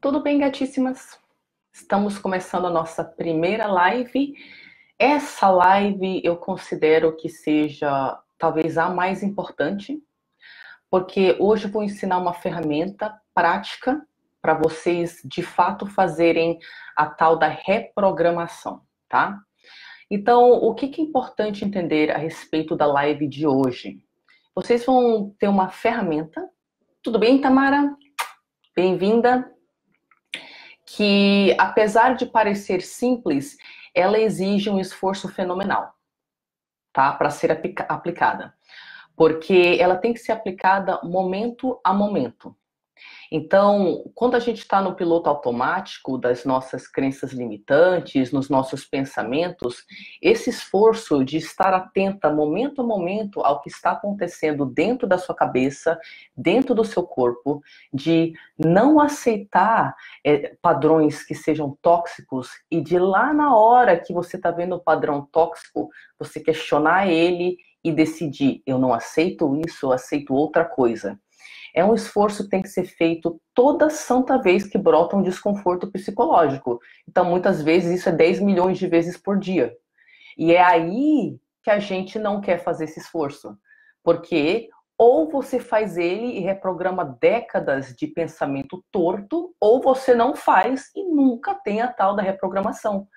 Tudo bem, gatíssimas? Estamos começando a nossa primeira live. Essa live eu considero que seja talvez a mais importante, porque hoje eu vou ensinar uma ferramenta prática para vocês de fato fazerem a tal da reprogramação, tá? Então, o que é importante entender a respeito da live de hoje? Vocês vão ter uma ferramenta. Tudo bem, Tamara? Bem-vinda. Que, apesar de parecer simples, ela exige um esforço fenomenal, tá? Para ser aplicada. Porque ela tem que ser aplicada momento a momento. Então, quando a gente está no piloto automático das nossas crenças limitantes, nos nossos pensamentos, esse esforço de estar atenta momento a momento ao que está acontecendo dentro da sua cabeça, dentro do seu corpo, de não aceitar padrões que sejam tóxicos e de lá na hora que você está vendo o padrão tóxico, você questionar ele e decidir, eu não aceito isso, eu aceito outra coisa. É um esforço que tem que ser feito toda santa vez que brota um desconforto psicológico. Então, muitas vezes, isso é 10 milhões de vezes por dia. E é aí que a gente não quer fazer esse esforço. Porque ou você faz ele e reprograma décadas de pensamento torto, ou você não faz e nunca tem a tal da reprogramação.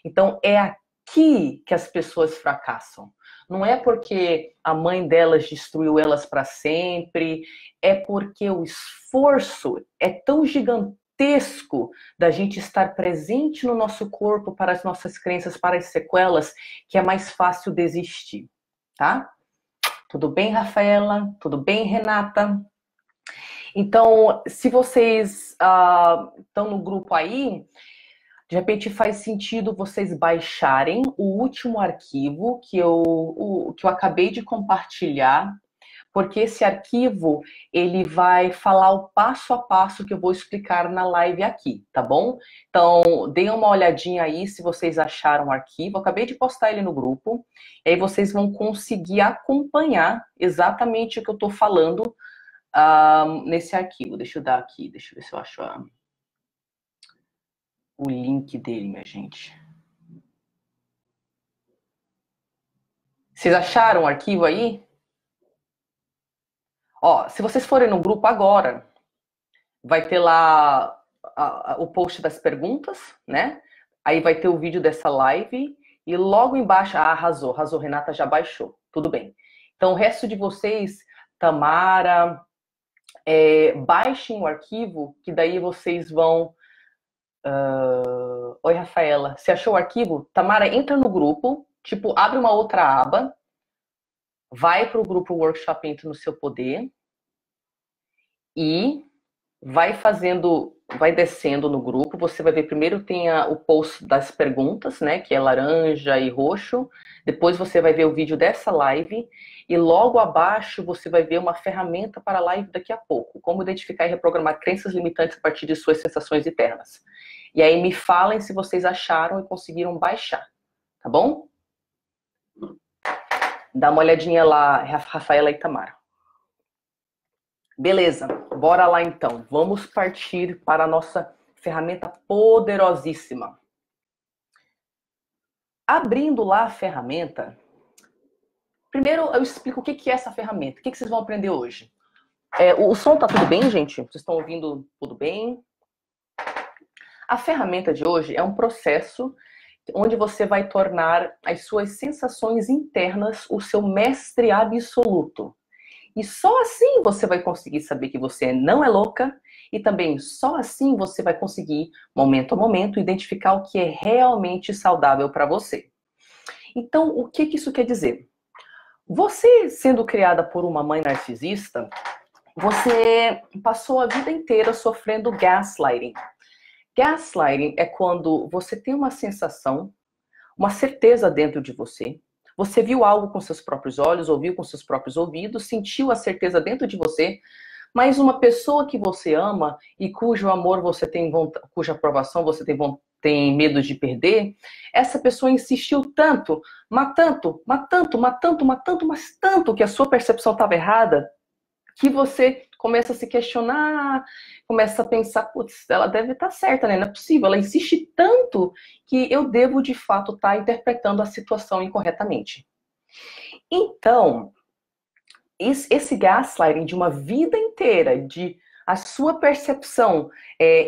Então, é aqui que as pessoas fracassam. Não é porque a mãe delas destruiu elas para sempre, é porque o esforço é tão gigantesco da gente estar presente no nosso corpo para as nossas crenças, para as sequelas, que é mais fácil desistir, tá? Tudo bem, Rafaela? Tudo bem, Renata? Então, se vocês estão no grupo aí, de repente faz sentido vocês baixarem o último arquivo que eu acabei de compartilhar, porque esse arquivo ele vai falar o passo a passo que eu vou explicar na live aqui, tá bom? Então, deem uma olhadinha aí se vocês acharam o arquivo. Eu acabei de postar ele no grupo, e aí vocês vão conseguir acompanhar exatamente o que eu tô falando nesse arquivo. Deixa eu dar aqui, deixa eu ver se eu acho o link dele, minha gente. Vocês acharam o arquivo aí? Ó, se vocês forem no grupo agora, vai ter lá o post das perguntas, né? Aí vai ter o vídeo dessa live e logo embaixo, arrasou, Renata já baixou, tudo bem. Então o resto de vocês, Tamara, baixem o arquivo, que daí vocês vão... Oi, Rafaela, você achou o arquivo? Tamara, entra no grupo, tipo, abre uma outra aba, vai para o grupo Workshop Entra no Seu Poder e vai descendo no grupo. Você vai ver, primeiro tem o post das perguntas, né, que é laranja e roxo. Depois você vai ver o vídeo dessa live e logo abaixo você vai ver uma ferramenta para a live daqui a pouco. Como identificar e reprogramar crenças limitantes a partir de suas sensações internas. E aí me falem se vocês acharam e conseguiram baixar, tá bom? Dá uma olhadinha lá, Rafaela e Tamara. Beleza, bora lá então. Vamos partir para a nossa ferramenta poderosíssima. Abrindo lá a ferramenta, primeiro eu explico o que é essa ferramenta. O que vocês vão aprender hoje? O som tá tudo bem, gente? Vocês estão ouvindo tudo bem? A ferramenta de hoje é um processo onde você vai tornar as suas sensações internas o seu mestre absoluto. E só assim você vai conseguir saber que você não é louca e também só assim você vai conseguir, momento a momento, identificar o que é realmente saudável para você. Então, o que isso quer dizer? Você, sendo criada por uma mãe narcisista, você passou a vida inteira sofrendo gaslighting. Gaslighting é quando você tem uma sensação, uma certeza dentro de você. Você viu algo com seus próprios olhos, ouviu com seus próprios ouvidos, sentiu a certeza dentro de você, mas uma pessoa que você ama e cujo amor você tem vontade, cuja aprovação você tem medo de perder, essa pessoa insistiu tanto, mas tanto que a sua percepção estava errada, que você começa a se questionar, começa a pensar, putz, ela deve estar certa, né? Não é possível, ela insiste tanto que eu devo, de fato, estar interpretando a situação incorretamente. Então, esse gaslighting de uma vida inteira, de a sua percepção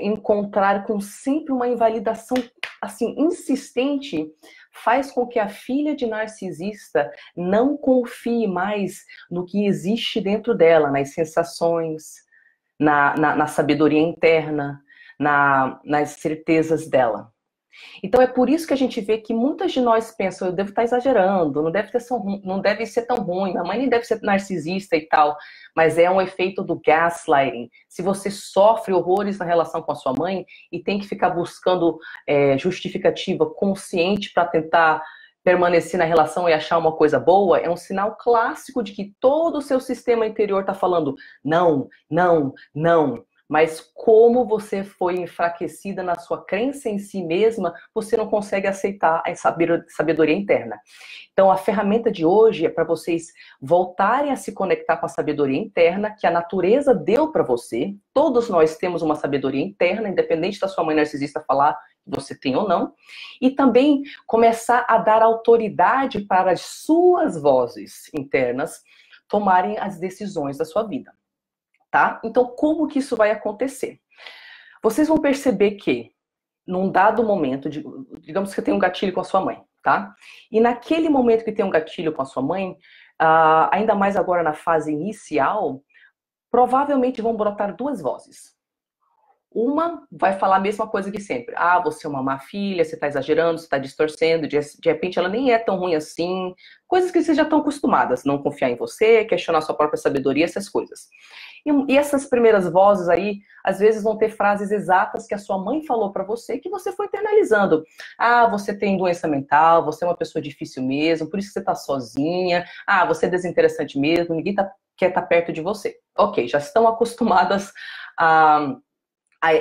encontrar com sempre uma invalidação assim insistente, faz com que a filha de narcisista não confie mais no que existe dentro dela, nas sensações, na sabedoria interna, nas certezas dela. Então é por isso que a gente vê que muitas de nós pensam, eu devo estar exagerando, não deve ser tão ruim, a mãe nem deve ser narcisista e tal, mas é um efeito do gaslighting. Se você sofre horrores na relação com a sua mãe e tem que ficar buscando justificativa consciente para tentar permanecer na relação e achar uma coisa boa, é um sinal clássico de que todo o seu sistema interior está falando não, não, não. Mas como você foi enfraquecida na sua crença em si mesma, você não consegue aceitar a sabedoria interna. Então, a ferramenta de hoje é para vocês voltarem a se conectar com a sabedoria interna que a natureza deu para você. Todos nós temos uma sabedoria interna, independente da sua mãe narcisista falar que você tem ou não. E também começar a dar autoridade para as suas vozes internas tomarem as decisões da sua vida. Tá? Então, como que isso vai acontecer? Vocês vão perceber que, num dado momento, digamos que você tem um gatilho com a sua mãe, tá? E naquele momento que tem um gatilho com a sua mãe, ainda mais agora na fase inicial, provavelmente vão brotar duas vozes. Uma vai falar a mesma coisa que sempre. Ah, você é uma má filha, você está exagerando, você está distorcendo, de repente ela nem é tão ruim assim. Coisas que vocês já estão acostumadas. Não confiar em você, questionar sua própria sabedoria, essas coisas. E essas primeiras vozes aí, às vezes vão ter frases exatas que a sua mãe falou para você, que você foi internalizando. Ah, você tem doença mental, você é uma pessoa difícil mesmo, por isso que você está sozinha. Ah, você é desinteressante mesmo, ninguém quer estar perto de você. Ok, já estão acostumadas a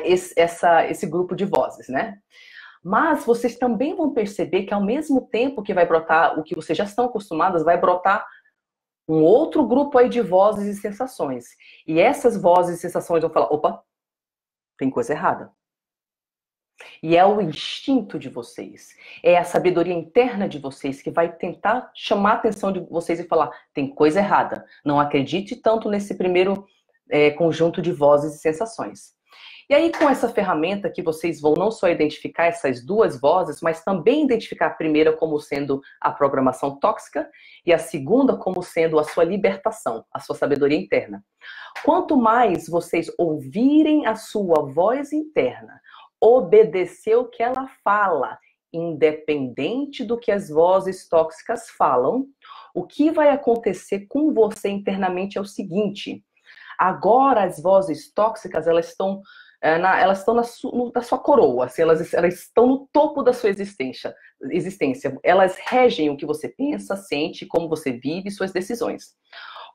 esse grupo de vozes, né? Mas vocês também vão perceber que ao mesmo tempo que vai brotar o que vocês já estão acostumadas, vai brotar um outro grupo aí de vozes e sensações. E essas vozes e sensações vão falar, opa, tem coisa errada. E é o instinto de vocês, é a sabedoria interna de vocês que vai tentar chamar a atenção de vocês e falar, tem coisa errada. Não acredite tanto nesse primeiro conjunto de vozes e sensações. E aí, com essa ferramenta que vocês vão não só identificar essas duas vozes, mas também identificar a primeira como sendo a programação tóxica e a segunda como sendo a sua libertação, a sua sabedoria interna. Quanto mais vocês ouvirem a sua voz interna, obedecer o que ela fala, independente do que as vozes tóxicas falam, o que vai acontecer com você internamente é o seguinte: agora as vozes tóxicas, elas estão na sua coroa, assim, elas estão no topo da sua existência. Elas regem o que você pensa, sente, como você vive, suas decisões.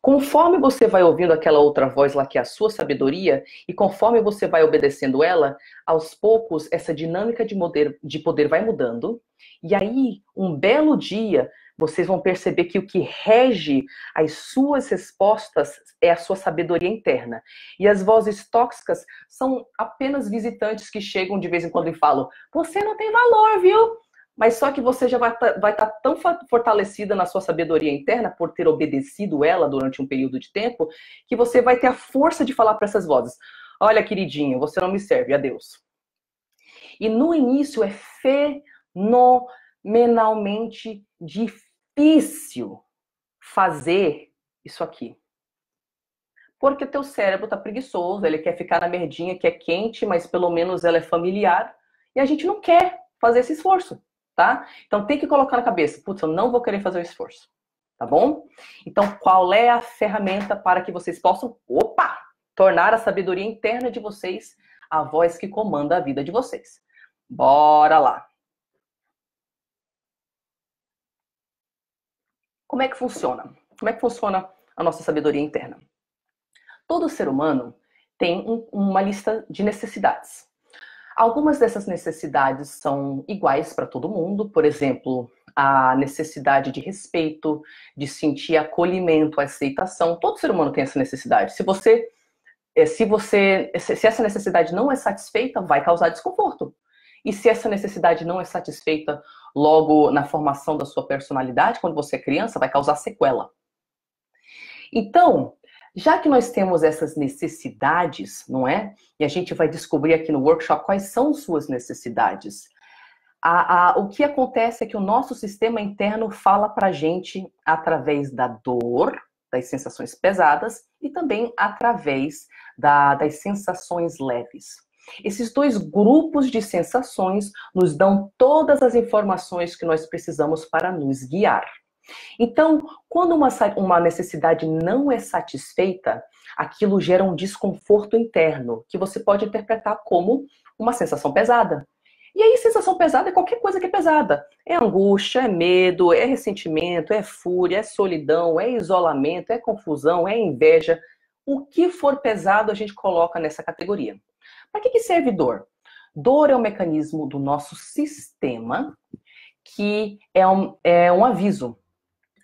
Conforme você vai ouvindo aquela outra voz lá, que é a sua sabedoria, e conforme você vai obedecendo ela, aos poucos, essa dinâmica de poder vai mudando, e aí, um belo dia, vocês vão perceber que o que rege as suas respostas é a sua sabedoria interna. E as vozes tóxicas são apenas visitantes que chegam de vez em quando e falam, você não tem valor, viu? Mas só que você já vai estar tão fortalecida na sua sabedoria interna por ter obedecido ela durante um período de tempo, que você vai ter a força de falar para essas vozes, olha, queridinho, você não me serve, adeus. E no início é fenomenalmente difícil fazer isso aqui. Porque teu cérebro tá preguiçoso, ele quer ficar na merdinha que é quente, mas pelo menos ela é familiar, e a gente não quer fazer esse esforço, tá? Então tem que colocar na cabeça, putz, eu não vou querer fazer o esforço, tá bom? Então qual é a ferramenta para que vocês possam, tornar a sabedoria interna de vocês a voz que comanda a vida de vocês? Bora lá! Como é que funciona? Como é que funciona a nossa sabedoria interna? Todo ser humano tem uma lista de necessidades. Algumas dessas necessidades são iguais para todo mundo, por exemplo, a necessidade de respeito, de sentir acolhimento, aceitação. Todo ser humano tem essa necessidade. Se você se essa necessidade não é satisfeita, vai causar desconforto. E se essa necessidade não é satisfeita logo na formação da sua personalidade, quando você é criança, vai causar sequela. Então, já que nós temos essas necessidades, não é? E a gente vai descobrir aqui no workshop quais são suas necessidades. O que acontece é que o nosso sistema interno fala pra gente através da dor, das sensações pesadas e também através das sensações leves. Esses dois grupos de sensações nos dão todas as informações que nós precisamos para nos guiar. Então, quando uma necessidade não é satisfeita, aquilo gera um desconforto interno, que você pode interpretar como uma sensação pesada. E aí, sensação pesada é qualquer coisa que é pesada. É angústia, é medo, é ressentimento, é fúria, é solidão, é isolamento, é confusão, é inveja. O que for pesado, a gente coloca nessa categoria. Para que serve dor? Dor é um mecanismo do nosso sistema que é um aviso.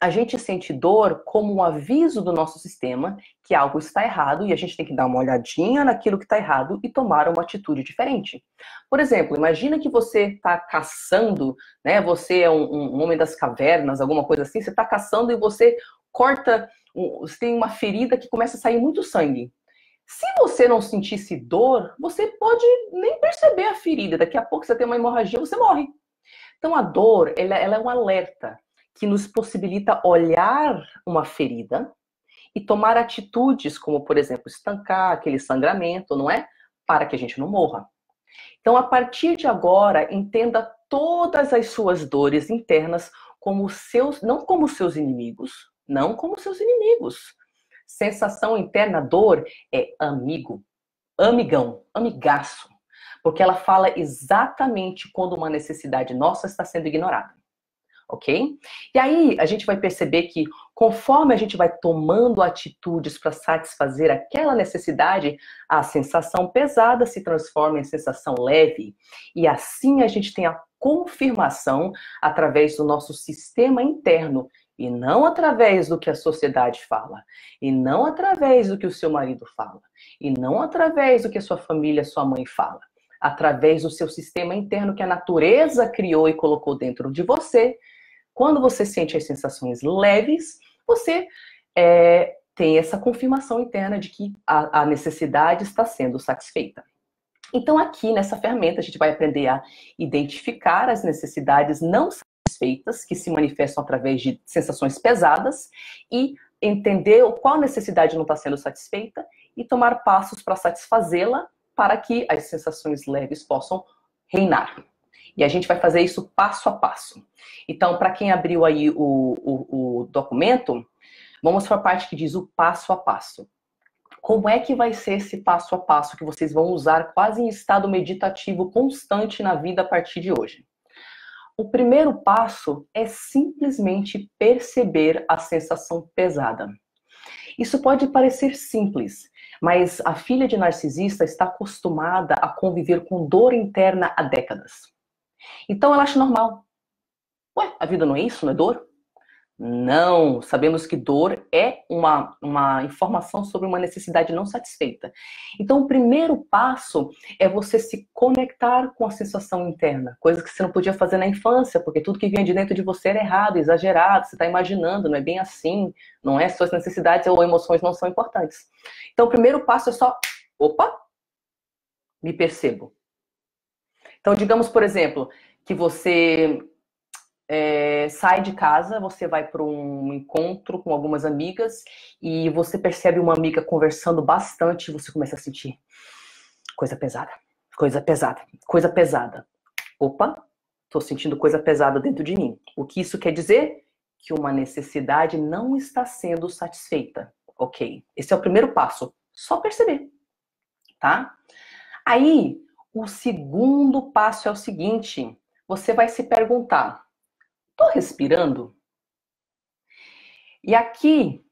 A gente sente dor como um aviso do nosso sistema que algo está errado e a gente tem que dar uma olhadinha naquilo que está errado e tomar uma atitude diferente. Por exemplo, imagina que você está caçando, né? Você é um homem das cavernas, alguma coisa assim, você está caçando e você corta, você tem uma ferida que começa a sair muito sangue. Se você não sentisse dor, você pode nem perceber a ferida. Daqui a pouco você tem uma hemorragia, você morre. Então a dor, ela é um alerta que nos possibilita olhar uma ferida e tomar atitudes como, por exemplo, estancar aquele sangramento, não é? Para que a gente não morra. Então, a partir de agora, entenda todas as suas dores internas como não como seus inimigos, não como seus inimigos. Sensação interna, dor, é amigo, amigão, amigaço, porque ela fala exatamente quando uma necessidade nossa está sendo ignorada. Ok? E aí a gente vai perceber que conforme a gente vai tomando atitudes para satisfazer aquela necessidade, a sensação pesada se transforma em sensação leve. E assim a gente tem a confirmação através do nosso sistema interno e não através do que a sociedade fala, e não através do que o seu marido fala, e não através do que a sua família, sua mãe fala, através do seu sistema interno que a natureza criou e colocou dentro de você. Quando você sente as sensações leves, você tem essa confirmação interna de que a necessidade está sendo satisfeita. Então, aqui nessa ferramenta, a gente vai aprender a identificar as necessidades não satisfeitas, que se manifestam através de sensações pesadas, e entender qual necessidade não está sendo satisfeita e tomar passos para satisfazê-la, para que as sensações leves possam reinar. E a gente vai fazer isso passo a passo. Então, para quem abriu aí o documento, vamos para a parte que diz o passo a passo. Como é que vai ser esse passo a passo que vocês vão usar quase em estado meditativo constante na vida a partir de hoje? O primeiro passo é simplesmente perceber a sensação pesada. Isso pode parecer simples, mas a filha de narcisista está acostumada a conviver com dor interna há décadas. Então ela acha normal. Ué, a vida não é isso? Não é dor? Não, sabemos que dor é uma informação sobre uma necessidade não satisfeita. Então o primeiro passo é você se conectar com a sensação interna, coisa que você não podia fazer na infância, porque tudo que vinha de dentro de você era errado, exagerado, você está imaginando, não é bem assim, não é? Suas necessidades ou emoções não são importantes. Então o primeiro passo é só, opa, me percebo. Então digamos, por exemplo, que você sai de casa, você vai para um encontro com algumas amigas e você percebe uma amiga conversando bastante e você começa a sentir coisa pesada, coisa pesada, coisa pesada. Opa, estou sentindo coisa pesada dentro de mim. O que isso quer dizer? Que uma necessidade não está sendo satisfeita. Ok, esse é o primeiro passo. Só perceber, tá? Aí, o segundo passo é o seguinte, você vai se perguntar, tô respirando? E aqui,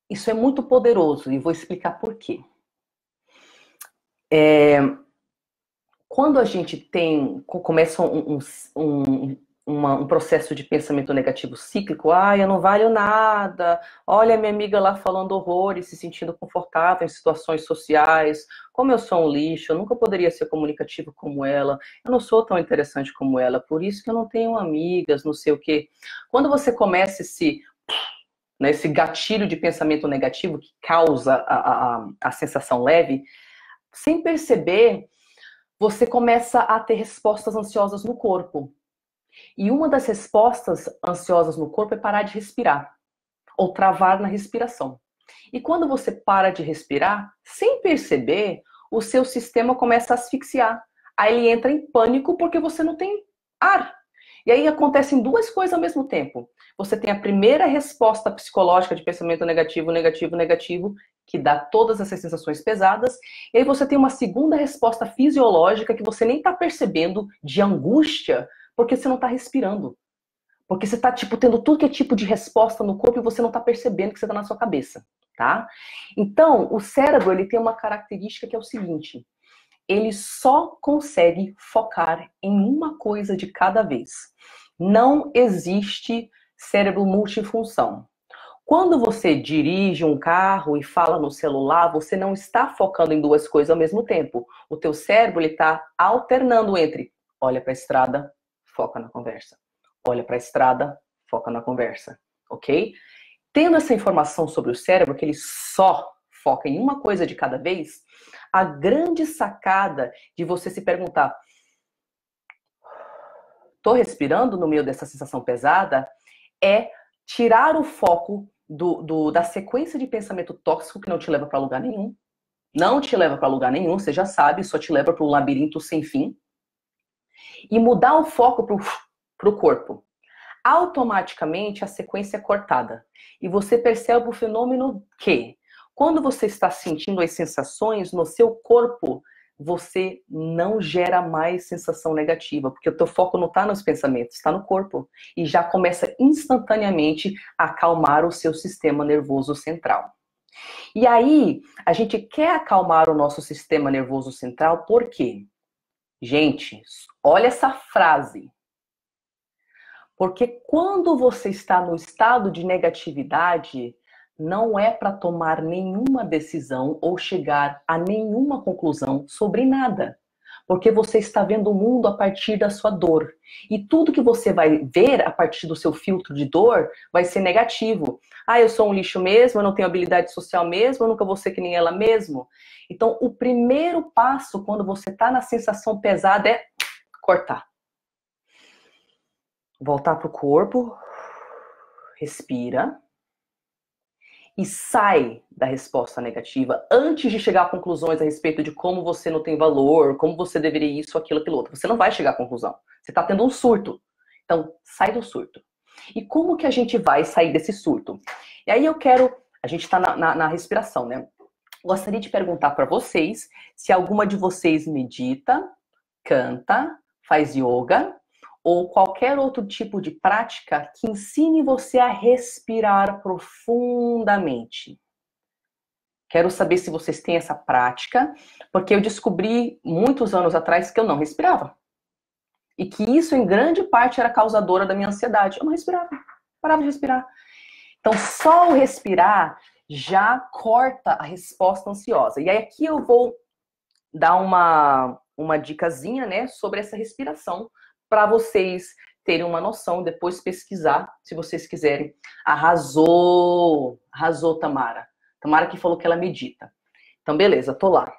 isso é muito poderoso e vou explicar por quê. Quando a gente começa um processo de pensamento negativo cíclico. Ah, eu não valho nada. Olha a minha amiga lá falando horrores, se sentindo confortável em situações sociais. Como eu sou um lixo, eu nunca poderia ser comunicativo como ela. Eu não sou tão interessante como ela, por isso que eu não tenho amigas, não sei o quê. Quando você começa esse gatilho de pensamento negativo que causa a sensação leve, sem perceber, você começa a ter respostas ansiosas no corpo. E uma das respostas ansiosas no corpo é parar de respirar, ou travar na respiração. E quando você para de respirar, sem perceber, o seu sistema começa a asfixiar. Aí ele entra em pânico porque você não tem ar. E aí acontecem duas coisas ao mesmo tempo. Você tem a primeira resposta psicológica de pensamento negativo, negativo, negativo, que dá todas essas sensações pesadas. E aí você tem uma segunda resposta fisiológica que você nem está percebendo, de angústia, porque você não está respirando. Porque você está tendo tudo que é tipo de resposta no corpo e você não está percebendo que você está na sua cabeça, tá? Então, o cérebro ele tem uma característica que é o seguinte: ele só consegue focar em uma coisa de cada vez. Não existe cérebro multifunção. Quando você dirige um carro e fala no celular, você não está focando em duas coisas ao mesmo tempo. O teu cérebro está alternando entre olha para a estrada, foca na conversa. Olha para a estrada, foca na conversa, ok? Tendo essa informação sobre o cérebro, que ele só foca em uma coisa de cada vez, a grande sacada de você se perguntar: tô respirando no meio dessa sensação pesada? É tirar o foco da sequência de pensamento tóxico que não te leva para lugar nenhum. Não te leva para lugar nenhum, você já sabe, só te leva para um labirinto sem fim. E mudar o foco para o corpo. Automaticamente a sequência é cortada. E você percebe o fenômeno que, quando você está sentindo as sensações no seu corpo, você não gera mais sensação negativa, porque o teu foco não está nos pensamentos, está no corpo. E já começa instantaneamente a acalmar o seu sistema nervoso central. E aí, a gente quer acalmar o nosso sistema nervoso central por quê? Gente, olha essa frase. Porque quando você está no estado de negatividade, não é para tomar nenhuma decisão ou chegar a nenhuma conclusão sobre nada. Porque você está vendo o mundo a partir da sua dor. E tudo que você vai ver a partir do seu filtro de dor vai ser negativo. Ah, eu sou um lixo mesmo, eu não tenho habilidade social mesmo, eu nunca vou ser que nem ela mesmo. Então, o primeiro passo quando você está na sensação pesada é cortar. Voltar para o corpo, respira e sai da resposta negativa antes de chegar a conclusões a respeito de como você não tem valor, como você deveria isso, aquilo, aquilo outro. Você não vai chegar à conclusão. Você está tendo um surto. Então, sai do surto. E como que a gente vai sair desse surto? E aí a gente está na respiração, né? Gostaria de perguntar para vocês se alguma de vocês medita, canta, faz yoga ou qualquer outro tipo de prática que ensine você a respirar profundamente. Quero saber se vocês têm essa prática, porque eu descobri muitos anos atrás que eu não respirava. E que isso, em grande parte, era causadora da minha ansiedade. Eu não respirava, parava de respirar. Então, só o respirar já corta a resposta ansiosa. E aí aqui eu vou dar uma dicasinha, né, sobre essa respiração, para vocês terem uma noção, depois pesquisar, se vocês quiserem. Arrasou! Arrasou, Tamara. Tamara que falou que ela medita. Então, beleza, tô lá.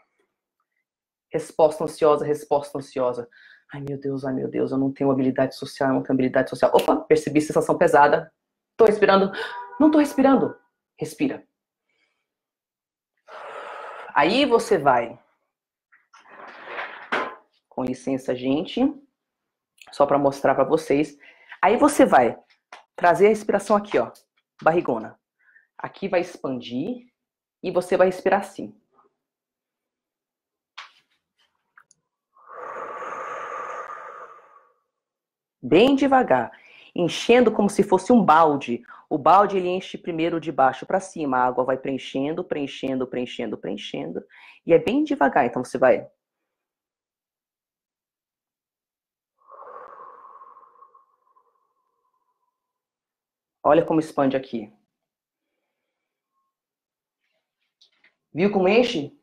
Resposta ansiosa, resposta ansiosa. Ai, meu Deus, eu não tenho habilidade social, eu não tenho habilidade social. Opa, percebi sensação pesada. Tô respirando. Não tô respirando. Respira. Aí você vai. Com licença, gente. Só para mostrar para vocês. Aí você vai trazer a respiração aqui, ó, barrigona. Aqui vai expandir e você vai respirar assim. Bem devagar, enchendo como se fosse um balde. O balde ele enche primeiro de baixo para cima, a água vai preenchendo, preenchendo, preenchendo, preenchendo, e é bem devagar. Então você vai Olha como expande aqui. Viu como enche?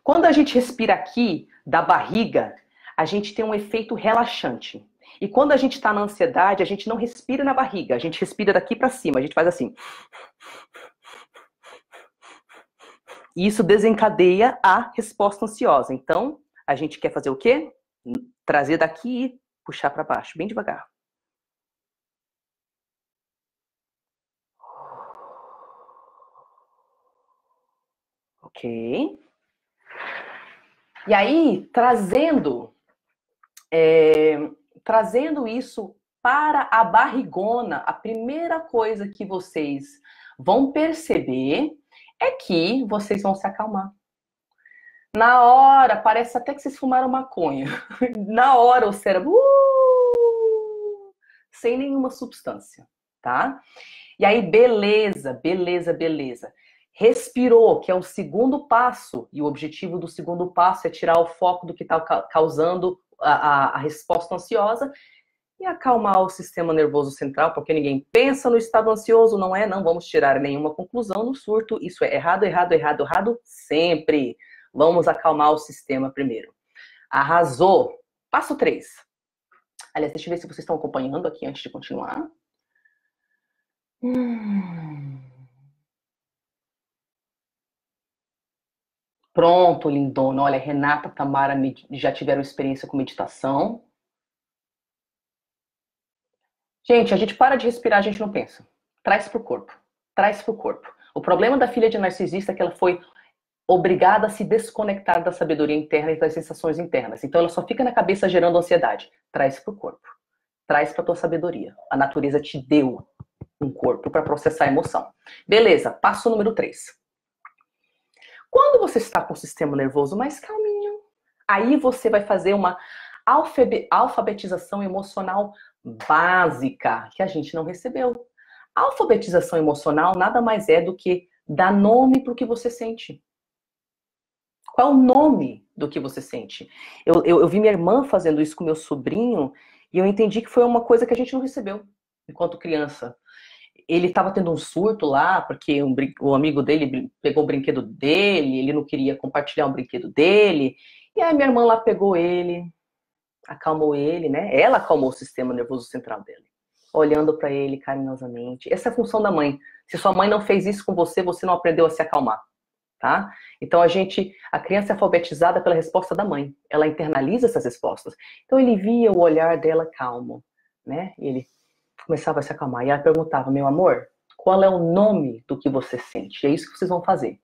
Quando a gente respira aqui, da barriga, a gente tem um efeito relaxante. E quando a gente está na ansiedade, a gente não respira na barriga, a gente respira daqui para cima, a gente faz assim. E isso desencadeia a resposta ansiosa. Então, a gente quer fazer o quê? Trazer daqui e puxar para baixo, bem devagar. Ok. E aí, trazendo isso para a barrigona, a primeira coisa que vocês vão perceber é que vocês vão se acalmar. Na hora, parece até que vocês fumaram maconha. Na hora, o cérebro... sem nenhuma substância, tá? E aí, beleza. Respirou, que é o segundo passo, e o objetivo do segundo passo é tirar o foco do que está causando a resposta ansiosa e acalmar o sistema nervoso central, porque ninguém pensa no estado ansioso, não é? Não vamos tirar nenhuma conclusão no surto, isso é errado sempre. Vamos acalmar o sistema primeiro. Arrasou. Passo 3. Aliás, deixa eu ver se vocês estão acompanhando aqui antes de continuar. Pronto, lindona. Olha, Renata, Tamara já tiveram experiência com meditação. Gente, a gente para de respirar, a gente não pensa. Traz pro corpo. O problema da filha de narcisista é que ela foi obrigada a se desconectar da sabedoria interna e das sensações internas. Então ela só fica na cabeça gerando ansiedade. Traz pro corpo. Traz pra tua sabedoria. A natureza te deu um corpo para processar a emoção. Beleza, passo número 3. Quando você está com o sistema nervoso mais calminho, aí você vai fazer uma alfabetização emocional básica, que a gente não recebeu. A alfabetização emocional nada mais é do que dar nome para o que você sente. Qual é o nome do que você sente? Eu vi minha irmã fazendo isso com meu sobrinho e eu entendi que foi uma coisa que a gente não recebeu enquanto criança. Ele estava tendo um surto lá, porque o amigo dele pegou o brinquedo dele, ele não queria compartilhar o brinquedo dele, e aí minha irmã lá pegou ele, acalmou ele, né? Ela acalmou o sistema nervoso central dele, olhando para ele carinhosamente. Essa é a função da mãe. Se sua mãe não fez isso com você, você não aprendeu a se acalmar, tá? Então a criança é alfabetizada pela resposta da mãe, ela internaliza essas respostas. Então ele via o olhar dela calmo, né? E ele começava a se acalmar. E ela perguntava, meu amor, qual é o nome do que você sente? É isso que vocês vão fazer.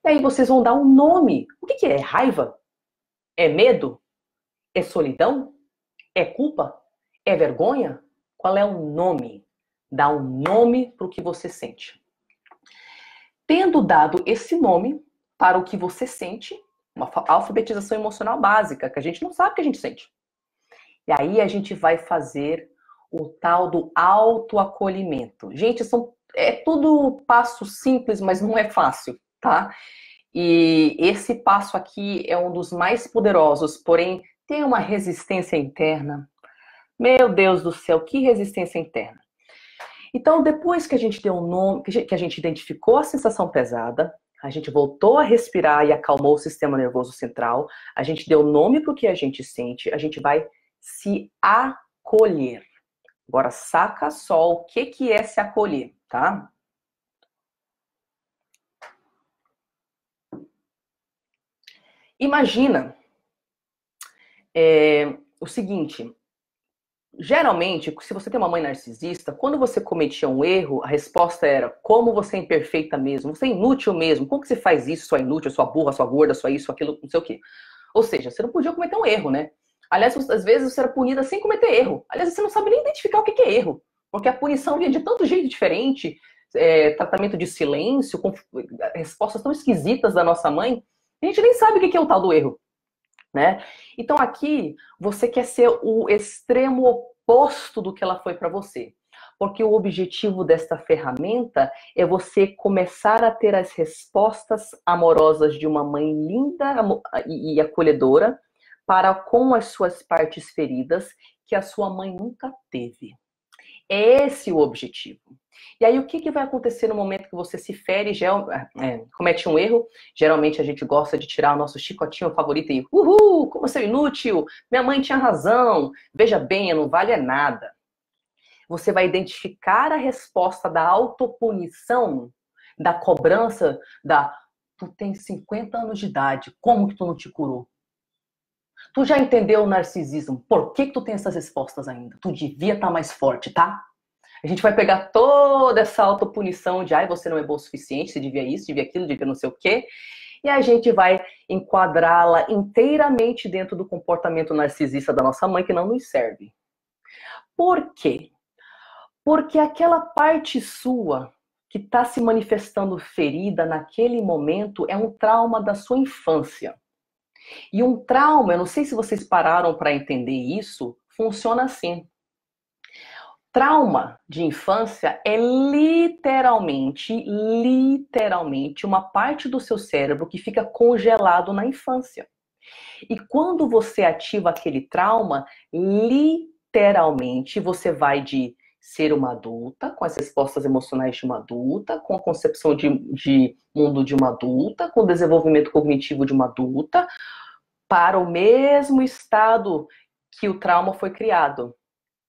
E aí vocês vão dar um nome. O que é? É raiva? É medo? É solidão? É culpa? É vergonha? Qual é o nome? Dá um nome para o que você sente. Tendo dado esse nome para o que você sente, uma alfabetização emocional básica, que a gente não sabe o que a gente sente. E aí a gente vai fazer o tal do autoacolhimento. Gente, é tudo passo simples, mas não é fácil, tá? E esse passo aqui é um dos mais poderosos, porém tem uma resistência interna. Meu Deus do céu, que resistência interna. Então, depois que a gente deu um nome, que a gente identificou a sensação pesada, a gente voltou a respirar e acalmou o sistema nervoso central, a gente deu nome para o que a gente sente, a gente vai se acolher. Agora, saca só o que é se acolher, tá? Imagina o seguinte, geralmente, se você tem uma mãe narcisista, quando você cometia um erro, a resposta era, como você é imperfeita mesmo, você é inútil mesmo, como que você faz isso, sua inútil, sua burra, sua gorda, sua isso, aquilo, não sei o quê. Ou seja, você não podia cometer um erro, né? Aliás, às vezes você era punida sem cometer erro. Aliás, você não sabe nem identificar o que é erro. Porque a punição vinha de tanto jeito diferente, tratamento de silêncio, com respostas tão esquisitas da nossa mãe, a gente nem sabe o que é o tal do erro, né? Então aqui, você quer ser o extremo oposto do que ela foi para você. Porque o objetivo desta ferramenta é você começar a ter as respostas amorosas de uma mãe linda e acolhedora, para com as suas partes feridas que a sua mãe nunca teve. É esse o objetivo. E aí, o que vai acontecer no momento que você se fere, comete um erro? Geralmente a gente gosta de tirar o nosso chicotinho favorito e uhul, como eu sou inútil, minha mãe tinha razão, veja bem, eu não vale nada. Você vai identificar a resposta da autopunição, da cobrança, tu tens 50 anos de idade, como que tu não te curou? Tu já entendeu o narcisismo? Por que tu tem essas respostas ainda? Tu devia estar mais forte, tá? A gente vai pegar toda essa autopunição de você não é bom o suficiente, você devia isso, devia aquilo, devia não sei o quê. E a gente vai enquadrá-la inteiramente dentro do comportamento narcisista da nossa mãe que não nos serve. Por quê? Porque aquela parte sua que está se manifestando ferida naquele momento é um trauma da sua infância. E um trauma, eu não sei se vocês pararam para entender isso, funciona assim. Trauma de infância é literalmente uma parte do seu cérebro que fica congelado na infância. E quando você ativa aquele trauma, literalmente você vai de ser uma adulta, com as respostas emocionais de uma adulta, com a concepção de mundo de uma adulta, com o desenvolvimento cognitivo de uma adulta, para o mesmo estado que o trauma foi criado,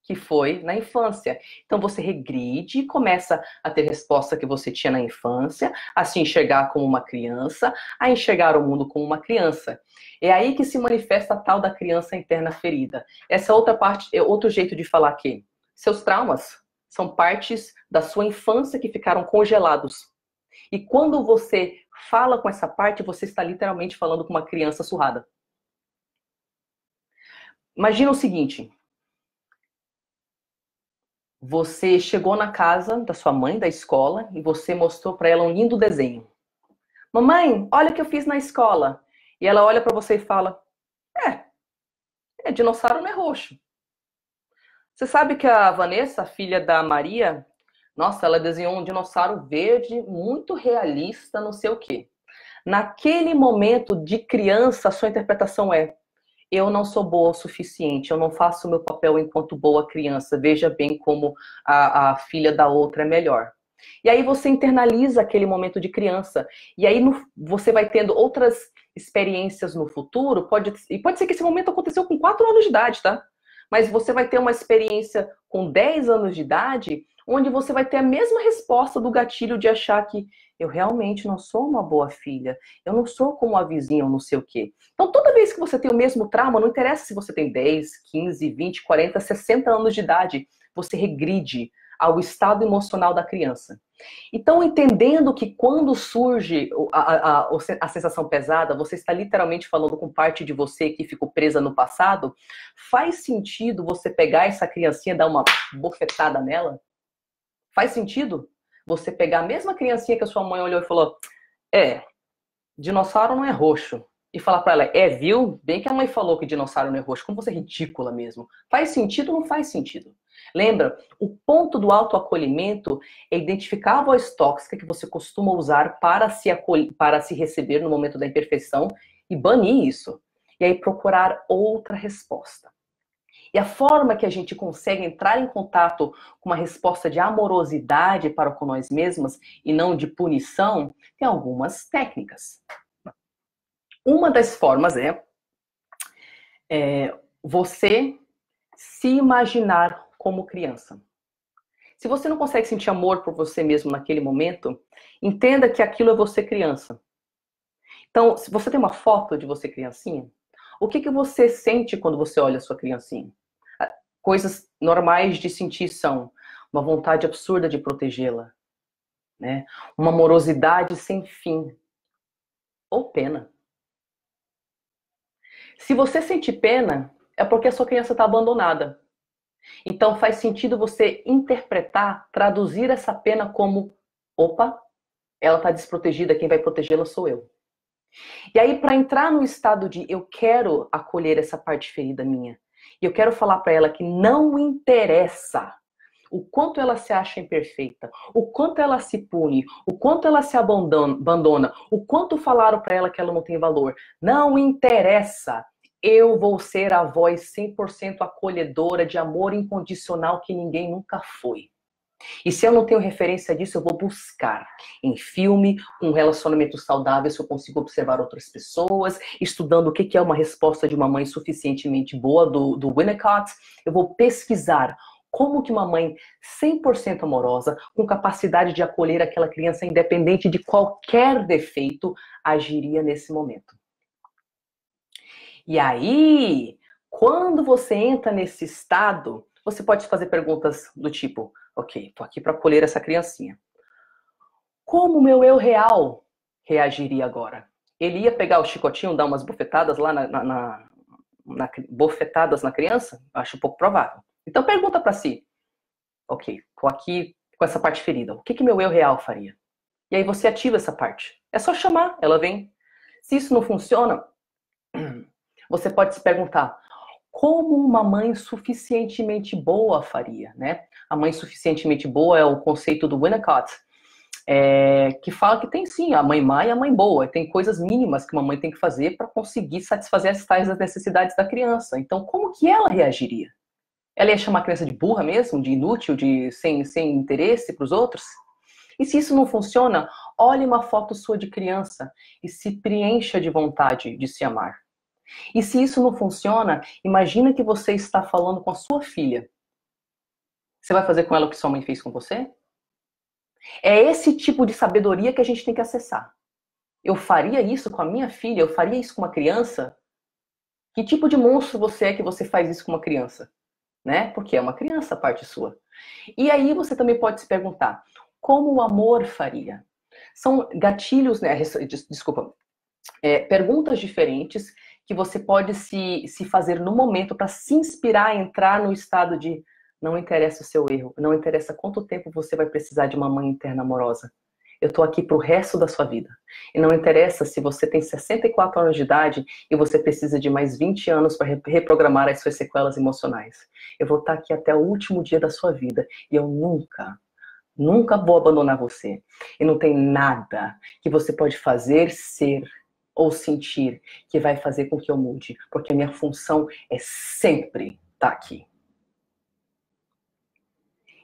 que foi na infância. Então você regride e começa a ter resposta que você tinha na infância, a se enxergar como uma criança, a enxergar o mundo como uma criança. É aí que se manifesta a tal da criança interna ferida. Essa outra parte, é outro jeito de falar que seus traumas são partes da sua infância que ficaram congelados. E quando você fala com essa parte, você está literalmente falando com uma criança surrada. Imagina o seguinte: você chegou na casa da sua mãe, da escola, e você mostrou para ela um lindo desenho. Mamãe, olha o que eu fiz na escola. E ela olha para você e fala, dinossauro não é roxo. Você sabe que a Vanessa, a filha da Maria, nossa, ela desenhou um dinossauro verde, muito realista, não sei o quê. Naquele momento de criança, a sua interpretação é: eu não sou boa o suficiente, eu não faço o meu papel enquanto boa criança, veja bem como a filha da outra é melhor. E aí você internaliza aquele momento de criança, e aí você vai tendo outras experiências no futuro, pode ser que esse momento aconteceu com 4 anos de idade, tá? Mas você vai ter uma experiência com 10 anos de idade, onde você vai ter a mesma resposta do gatilho de achar que eu realmente não sou uma boa filha, eu não sou como a vizinha ou não sei o quê. Então, toda vez que você tem o mesmo trauma, não interessa se você tem 10, 15, 20, 40, 60 anos de idade, você regride ao estado emocional da criança. Então, entendendo que quando surge a sensação pesada, você está literalmente falando com parte de você que ficou presa no passado, faz sentido você pegar essa criancinha e dar uma bofetada nela? Faz sentido você pegar a mesma criancinha que a sua mãe olhou e falou, dinossauro não é roxo, e falar para ela, viu? Bem que a mãe falou que dinossauro não é roxo, como você é ridícula mesmo. Faz sentido ou não faz sentido? Lembra, o ponto do autoacolhimento é identificar a voz tóxica que você costuma usar para se receber no momento da imperfeição e banir isso. E aí procurar outra resposta. E a forma que a gente consegue entrar em contato com uma resposta de amorosidade para com nós mesmos e não de punição, tem algumas técnicas. Uma das formas é você se imaginar como criança. Se você não consegue sentir amor por você mesmo naquele momento, entenda que aquilo é você criança. Então, se você tem uma foto de você criancinha, o que você sente quando você olha a sua criancinha? Coisas normais de sentir são uma vontade absurda de protegê-la, né? Uma amorosidade sem fim, ou pena. Se você sentir pena, é porque a sua criança está abandonada. Então faz sentido você interpretar, traduzir essa pena como, opa, ela está desprotegida, quem vai protegê-la sou eu. E aí, para entrar no estado de eu quero acolher essa parte ferida minha, e eu quero falar para ela que não interessa o quanto ela se acha imperfeita, o quanto ela se pune, o quanto ela se abandona, o quanto falaram para ela que ela não tem valor. Não interessa. eu vou ser a voz 100% acolhedora de amor incondicional que ninguém nunca foi. E se eu não tenho referência disso, eu vou buscar em filme, um relacionamento saudável, se eu consigo observar outras pessoas, estudando o que é uma resposta de uma mãe suficientemente boa, do Winnicott. Eu vou pesquisar como que uma mãe 100% amorosa, com capacidade de acolher aquela criança independente de qualquer defeito, agiria nesse momento. E aí, quando você entra nesse estado, você pode fazer perguntas do tipo, ok, tô aqui para acolher essa criancinha. Como o meu eu real reagiria agora? Ele ia pegar o chicotinho, dar umas bofetadas lá bofetadas na criança? Acho pouco provável. Então pergunta para si, ok, tô aqui com essa parte ferida, o que meu eu real faria? E aí você ativa essa parte. É só chamar, ela vem. Se isso não funciona, você pode se perguntar, como uma mãe suficientemente boa faria, né? A mãe suficientemente boa é o conceito do Winnicott, que fala que tem sim a mãe má e a mãe boa. Tem coisas mínimas que uma mãe tem que fazer para conseguir satisfazer as tais necessidades da criança. Então, como que ela reagiria? Ela ia chamar a criança de burra mesmo, de inútil, de sem interesse para os outros? E se isso não funciona, olhe uma foto sua de criança e se preencha de vontade de se amar. E se isso não funciona, imagina que você está falando com a sua filha. Você vai fazer com ela o que sua mãe fez com você? É esse tipo de sabedoria que a gente tem que acessar. Eu faria isso com a minha filha? Eu faria isso com uma criança? Que tipo de monstro você é que você faz isso com uma criança? Né? Porque é uma criança a parte sua. E aí você também pode se perguntar, como o amor faria? São gatilhos, né? Desculpa. Perguntas diferentes que você pode se fazer no momento para se inspirar a entrar no estado de não interessa o seu erro, não interessa quanto tempo você vai precisar de uma mãe interna amorosa. Eu tô aqui pro resto da sua vida. E não interessa se você tem 64 anos de idade e você precisa de mais 20 anos para reprogramar as suas sequelas emocionais. Eu vou estar aqui até o último dia da sua vida e eu nunca vou abandonar você. E não tem nada que você pode fazer, ser ou sentir que vai fazer com que eu mude, porque a minha função é sempre estar aqui.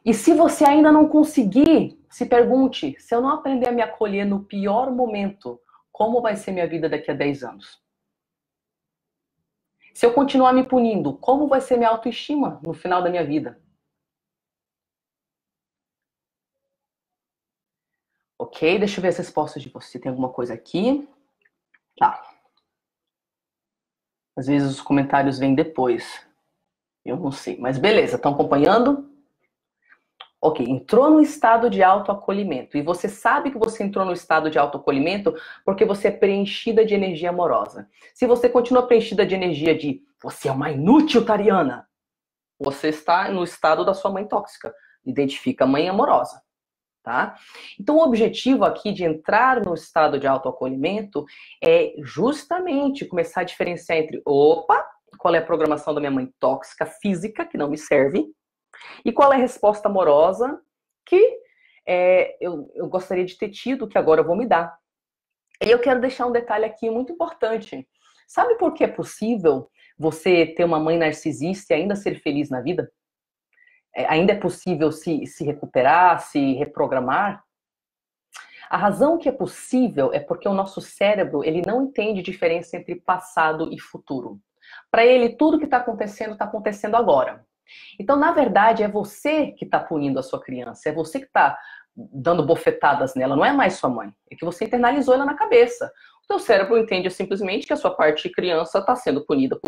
E se você ainda não conseguir, se pergunte, se eu não aprender a me acolher no pior momento, como vai ser minha vida daqui a 10 anos? Se eu continuar me punindo, como vai ser minha autoestima no final da minha vida? Ok, deixa eu ver as respostas de você. Tem alguma coisa aqui? Tá. Às vezes os comentários vêm depois. Eu não sei, mas beleza, estão acompanhando? Ok, entrou no estado de autoacolhimento. E você sabe que você entrou no estado de autoacolhimento porque você é preenchida de energia amorosa. Se você continua preenchida de energia de você é uma inútil, Tariana, você está no estado da sua mãe tóxica. Identifica a mãe amorosa. Tá? Então, o objetivo aqui de entrar no estado de autoacolhimento é justamente começar a diferenciar entre, opa, qual é a programação da minha mãe tóxica física, que não me serve, e qual é a resposta amorosa que eu gostaria de ter tido, que agora eu vou me dar. E eu quero deixar um detalhe aqui muito importante. Sabe por que é possível você ter uma mãe narcisista e ainda ser feliz na vida? Ainda é possível se recuperar, se reprogramar? A razão que é possível é porque o nosso cérebro ele não entende diferença entre passado e futuro. Para ele, tudo que está acontecendo agora. Então, na verdade, é você que está punindo a sua criança, é você que está dando bofetadas nela, não é mais sua mãe. É que você internalizou ela na cabeça. O teu cérebro entende simplesmente que a sua parte criança está sendo punida.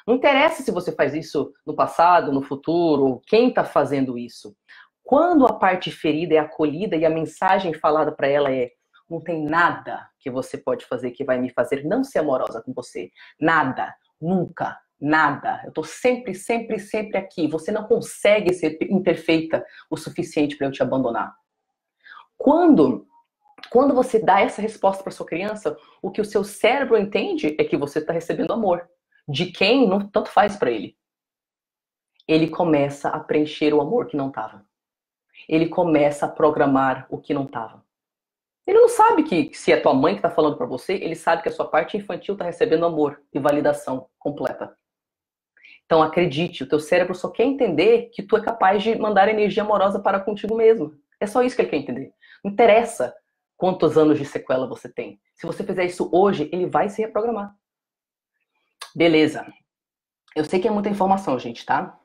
Não interessa se você faz isso no passado, no futuro, ou quem está fazendo isso. Quando a parte ferida é acolhida e a mensagem falada para ela é não tem nada que você pode fazer que vai me fazer não ser amorosa com você. Nada. Nunca. Nada. Eu tô sempre aqui. Você não consegue ser imperfeita o suficiente para eu te abandonar. Quando você dá essa resposta para sua criança, o que o seu cérebro entende é que você está recebendo amor. De quem, não tanto faz para ele. Ele começa a preencher o amor que não estava. Ele começa a programar o que não estava. Ele não sabe que se é tua mãe que está falando para você, ele sabe que a sua parte infantil está recebendo amor e validação completa. Então acredite, o teu cérebro só quer entender que tu é capaz de mandar energia amorosa para contigo mesmo. É só isso que ele quer entender. Não interessa quantos anos de sequela você tem. Se você fizer isso hoje, ele vai se reprogramar. Beleza. Eu sei que é muita informação, gente, tá?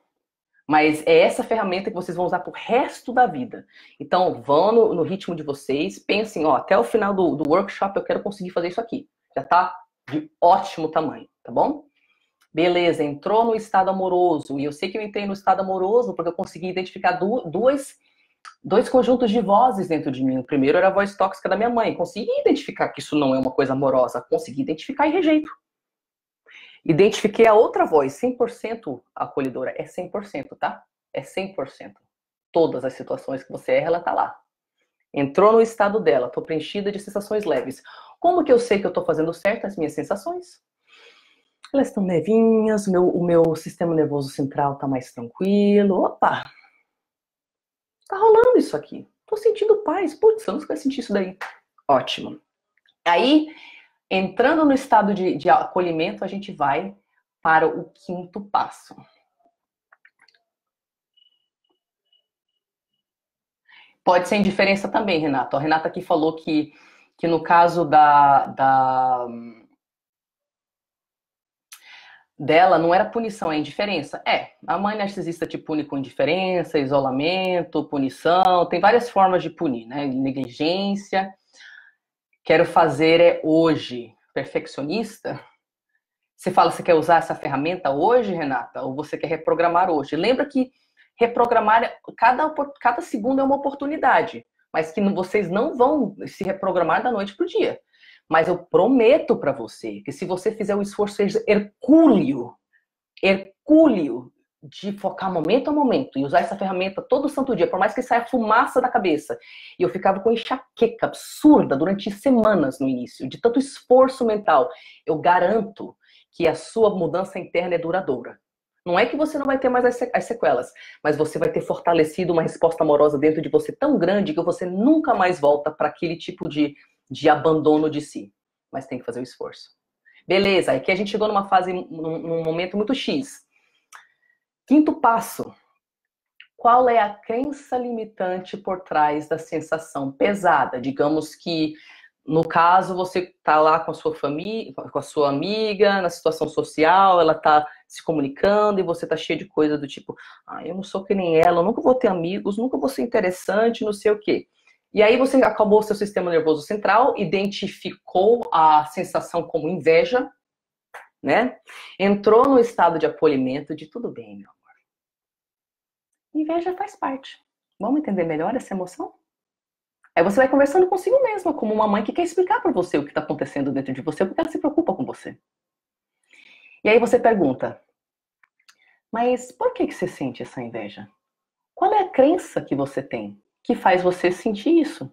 Mas é essa ferramenta que vocês vão usar pro resto da vida. Então, vão no ritmo de vocês, pensem, ó, até o final do workshop eu quero conseguir fazer isso aqui. Já tá de ótimo tamanho, tá bom? Beleza, entrou no estado amoroso, e eu sei que eu entrei no estado amoroso porque eu consegui identificar dois conjuntos de vozes dentro de mim. O primeiro era a voz tóxica da minha mãe. Consegui identificar que isso não é uma coisa amorosa. Consegui identificar e rejeito. Identifiquei a outra voz, 100% acolhedora. É 100%, tá? É 100%. Todas as situações que você erra, ela tá lá. Entrou no estado dela, tô preenchida de sensações leves. Como que eu sei que eu tô fazendo certo as minhas sensações? Elas estão levinhas, o meu sistema nervoso central tá mais tranquilo. Opa! Tá rolando isso aqui. Tô sentindo paz. Putz, eu nunca senti isso daí. Ótimo. Aí, entrando no estado de acolhimento, a gente vai para o quinto passo. Pode ser indiferença também, Renata. A Renata aqui falou que no caso dela não era punição, é indiferença. É, a mãe narcisista te pune com indiferença, isolamento, punição, tem várias formas de punir, né? Negligência. Quero fazer é hoje. Perfeccionista. Você fala, você quer usar essa ferramenta hoje, Renata? Ou você quer reprogramar hoje? Lembra que reprogramar, cada segundo é uma oportunidade, mas que vocês não vão se reprogramar da noite para o dia. Mas eu prometo para você que se você fizer o esforço hercúleo de focar momento a momento e usar essa ferramenta todo santo dia, por mais que saia fumaça da cabeça. E eu ficava com enxaqueca absurda durante semanas no início, de tanto esforço mental. Eu garanto que a sua mudança interna é duradoura. Não é que você não vai ter mais as sequelas, mas você vai ter fortalecido uma resposta amorosa dentro de você tão grande que você nunca mais volta para aquele tipo de abandono de si. Mas tem que fazer o esforço. Beleza, aqui a gente chegou numa fase, num momento muito X. Quinto passo. Qual é a crença limitante por trás da sensação pesada? Digamos que, no caso, você está lá com a sua família, com a sua amiga, na situação social, ela está se comunicando e você está cheio de coisa do tipo, eu não sou que nem ela, eu nunca vou ter amigos, nunca vou ser interessante, não sei o quê. E aí você acabou o seu sistema nervoso central, identificou a sensação como inveja, né? Entrou no estado de acolhimento de tudo bem, meu amor. Inveja faz parte. Vamos entender melhor essa emoção? Aí você vai conversando consigo mesma, como uma mãe que quer explicar para você o que está acontecendo dentro de você, porque ela se preocupa com você. E aí você pergunta, mas por que você sente essa inveja? Qual é a crença que você tem que faz você sentir isso?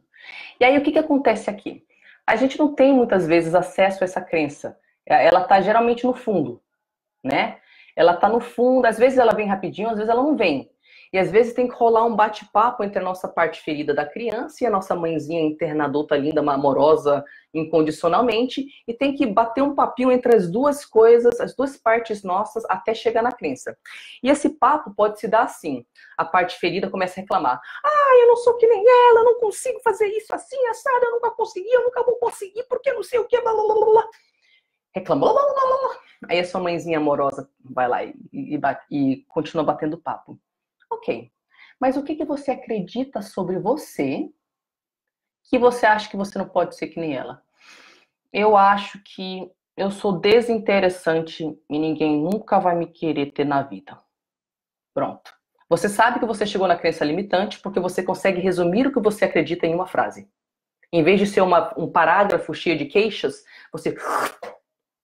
E aí o que acontece aqui? A gente não tem muitas vezes acesso a essa crença. Ela está geralmente no fundo, né? Ela está no fundo, às vezes ela vem rapidinho, às vezes ela não vem. E às vezes tem que rolar um bate-papo entre a nossa parte ferida da criança e a nossa mãezinha interna adulta linda, amorosa, incondicionalmente, e tem que bater um papinho entre as duas coisas, as duas partes nossas, até chegar na crença. E esse papo pode se dar assim. A parte ferida começa a reclamar. Eu não sou que nem ela, eu não consigo fazer isso assim, assado, eu nunca consegui, eu nunca vou conseguir, porque não sei o que, blá, blá, blá, blá. Reclamou, blá, blá, blá, blá. Aí a sua mãezinha amorosa vai lá e continua batendo papo. Ok, mas o que você acredita sobre você que você acha que você não pode ser que nem ela? Eu acho que eu sou desinteressante e ninguém nunca vai me querer ter na vida. Pronto. Você sabe que você chegou na crença limitante porque você consegue resumir o que você acredita em uma frase. Em vez de ser um parágrafo cheio de queixas, você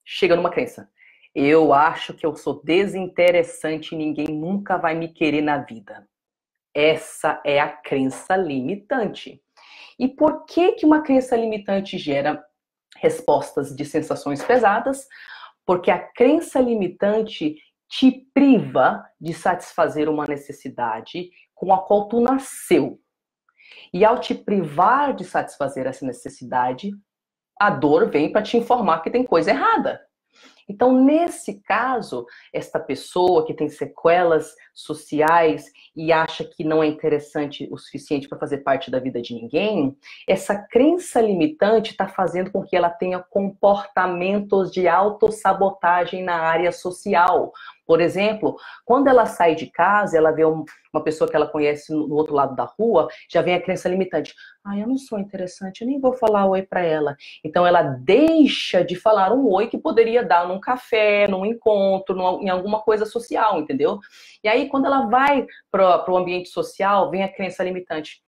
chega numa crença. Eu acho que eu sou desinteressante e ninguém nunca vai me querer na vida. Essa é a crença limitante. E por que uma crença limitante gera respostas de sensações pesadas? Porque a crença limitante te priva de satisfazer uma necessidade com a qual tu nasceu. E ao te privar de satisfazer essa necessidade, a dor vem para te informar que tem coisa errada. Então, nesse caso, esta pessoa que tem sequelas sociais e acha que não é interessante o suficiente para fazer parte da vida de ninguém, essa crença limitante está fazendo com que ela tenha comportamentos de autossabotagem na área social. Por exemplo, quando ela sai de casa, ela vê uma pessoa que ela conhece no outro lado da rua, já vem a crença limitante. Ah, eu não sou interessante, eu nem vou falar oi para ela. Então ela deixa de falar um oi que poderia dar num café, num encontro, em alguma coisa social, entendeu? E aí quando ela vai para o ambiente social, vem a crença limitante.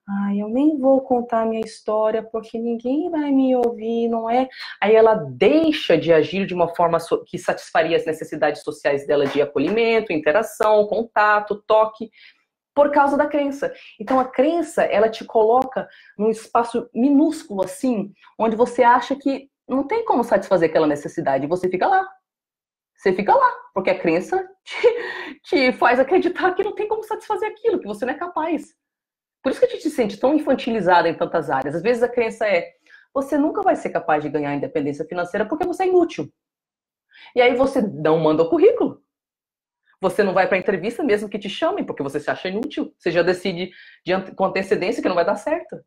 Ah, eu nem vou contar minha história porque ninguém vai me ouvir, não é? Aí ela deixa de agir de uma forma que satisfaria as necessidades sociais dela de acolhimento, interação, contato, toque, por causa da crença. Então a crença, ela te coloca num espaço minúsculo assim, onde você acha que não tem como satisfazer aquela necessidade, e você fica lá. Você fica lá, porque a crença te faz acreditar que não tem como satisfazer aquilo, que você não é capaz. Por isso que a gente se sente tão infantilizada em tantas áreas. Às vezes a crença é, você nunca vai ser capaz de ganhar independência financeira porque você é inútil. E aí você não manda o currículo. Você não vai para a entrevista mesmo que te chamem, porque você se acha inútil. Você já decide com antecedência que não vai dar certo.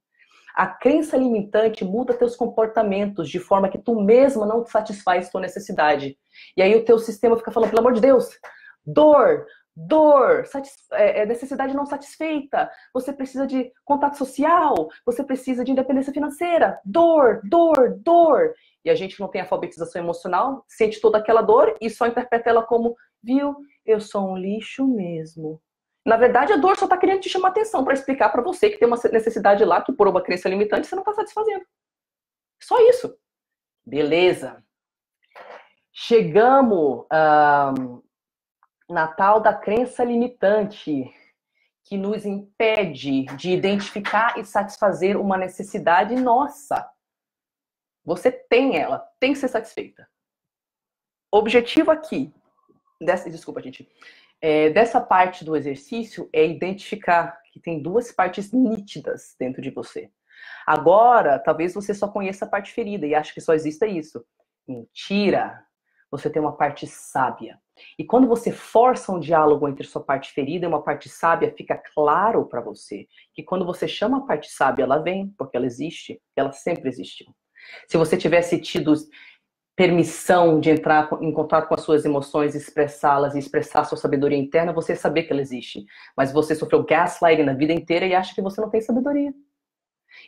A crença limitante muda teus comportamentos de forma que tu mesma não satisfaz tua necessidade. E aí o teu sistema fica falando, pelo amor de Deus, dor, necessidade não satisfeita, você precisa de contato social, você precisa de independência financeira, dor. E a gente não tem alfabetização emocional, sente toda aquela dor e só interpreta ela como, viu, eu sou um lixo mesmo. Na verdade, a dor só está querendo te chamar atenção para explicar para você que tem uma necessidade lá que por uma crença limitante você não está satisfazendo. Só isso. Beleza. Chegamos na tal da crença limitante que nos impede de identificar e satisfazer uma necessidade nossa. Você tem ela, tem que ser satisfeita. O objetivo aqui, dessa parte do exercício é identificar que tem duas partes nítidas dentro de você. Agora, talvez você só conheça a parte ferida e ache que só exista isso. Mentira! Você tem uma parte sábia. E quando você força um diálogo entre sua parte ferida e uma parte sábia, fica claro para você que quando você chama a parte sábia, ela vem, porque ela existe, ela sempre existiu. Se você tivesse tido permissão de entrar em contato com as suas emoções, expressá-las e expressar a sua sabedoria interna, você ia saber que ela existe. Mas você sofreu gaslighting na vida inteira e acha que você não tem sabedoria.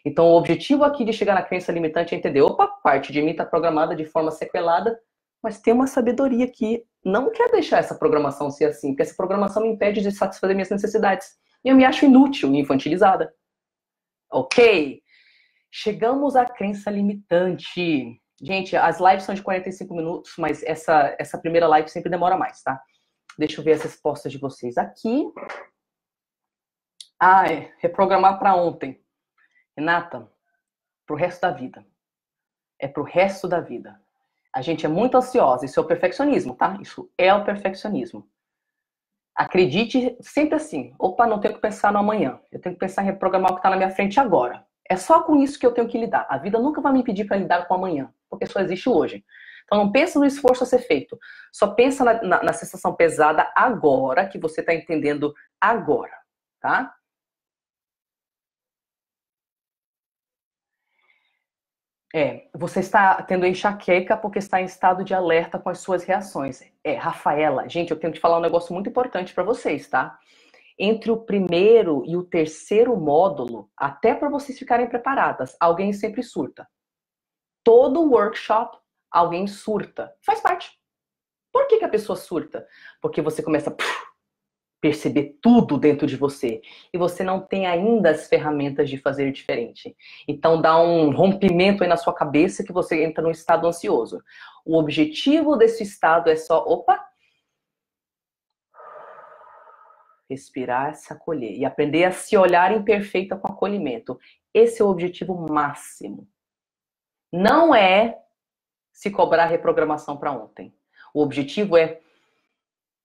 Então o objetivo aqui de chegar na crença limitante é entender, opa, parte de mim está programada de forma sequelada, mas tem uma sabedoria que não quer deixar essa programação ser assim, porque essa programação me impede de satisfazer minhas necessidades. E eu me acho inútil e infantilizada. Ok? Chegamos à crença limitante. Gente, as lives são de 45 minutos, mas essa primeira live sempre demora mais, tá? Deixa eu ver as respostas de vocês aqui. Reprogramar para ontem. Renata, pro resto da vida. É pro resto da vida. A gente é muito ansiosa, isso é o perfeccionismo, tá? Isso é o perfeccionismo. Acredite sempre assim, opa, não tenho que pensar no amanhã, eu tenho que pensar em reprogramar o que está na minha frente agora. É só com isso que eu tenho que lidar. A vida nunca vai me pedir para lidar com o amanhã, porque só existe hoje. Então não pensa no esforço a ser feito, só pensa na sensação pesada agora, que você está entendendo agora, tá? Você está tendo enxaqueca porque está em estado de alerta com as suas reações. Rafaela, gente, eu tenho que falar um negócio muito importante para vocês, tá? Entre o primeiro e o terceiro módulo, até para vocês ficarem preparadas, alguém sempre surta. Todo workshop, alguém surta. Faz parte. Por que a pessoa surta? Porque você começa a perceber tudo dentro de você e você não tem ainda as ferramentas de fazer diferente. Então dá um rompimento aí na sua cabeça que você entra num estado ansioso. O objetivo desse estado é só, respirar, se acolher e aprender a se olhar imperfeita com acolhimento. Esse é o objetivo máximo. Não é se cobrar reprogramação para ontem. O objetivo é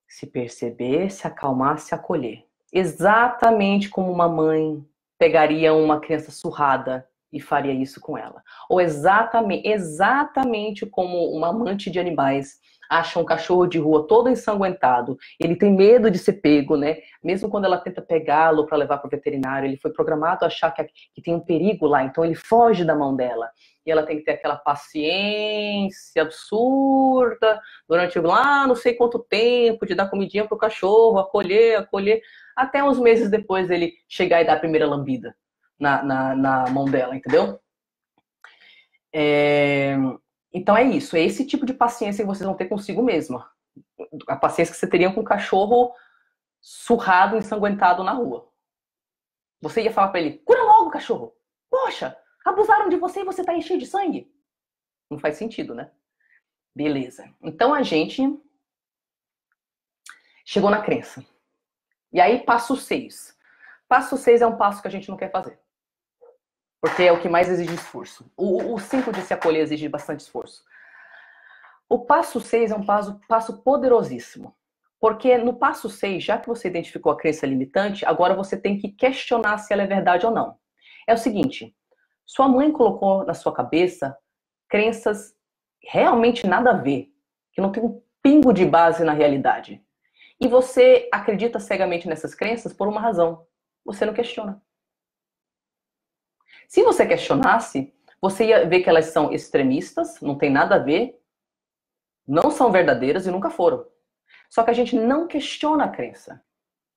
se perceber, se acalmar, se acolher. Exatamente como uma mãe pegaria uma criança surrada e faria isso com ela. Ou exatamente como uma amante de animais acha um cachorro de rua todo ensanguentado, ele tem medo de ser pego, né? Mesmo quando ela tenta pegá-lo para levar para o veterinário, ele foi programado a achar que tem um perigo lá, então ele foge da mão dela. E ela tem que ter aquela paciência absurda durante lá não sei quanto tempo de dar comidinha pro cachorro, acolher, até uns meses depois ele chegar e dar a primeira lambida na mão dela, entendeu? Então é isso, é esse tipo de paciência que vocês vão ter consigo mesma. A paciência que você teria com um cachorro surrado, ensanguentado na rua. Você ia falar pra ele, cura logo, cachorro! Poxa, abusaram de você e você tá enchendo de sangue? Não faz sentido, né? Beleza. Então a gente chegou na crença. E aí, passo 6. Passo 6 é um passo que a gente não quer fazer. Porque é o que mais exige esforço. O 5 de se acolher exige bastante esforço. O passo 6 é um passo poderosíssimo. Porque no passo 6, já que você identificou a crença limitante, agora você tem que questionar se ela é verdade ou não. É o seguinte, sua mãe colocou na sua cabeça crenças realmente nada a ver, que não tem um pingo de base na realidade. E você acredita cegamente nessas crenças por uma razão. Você não questiona. Se você questionasse, você ia ver que elas são extremistas, não tem nada a ver, não são verdadeiras e nunca foram. Só que a gente não questiona a crença,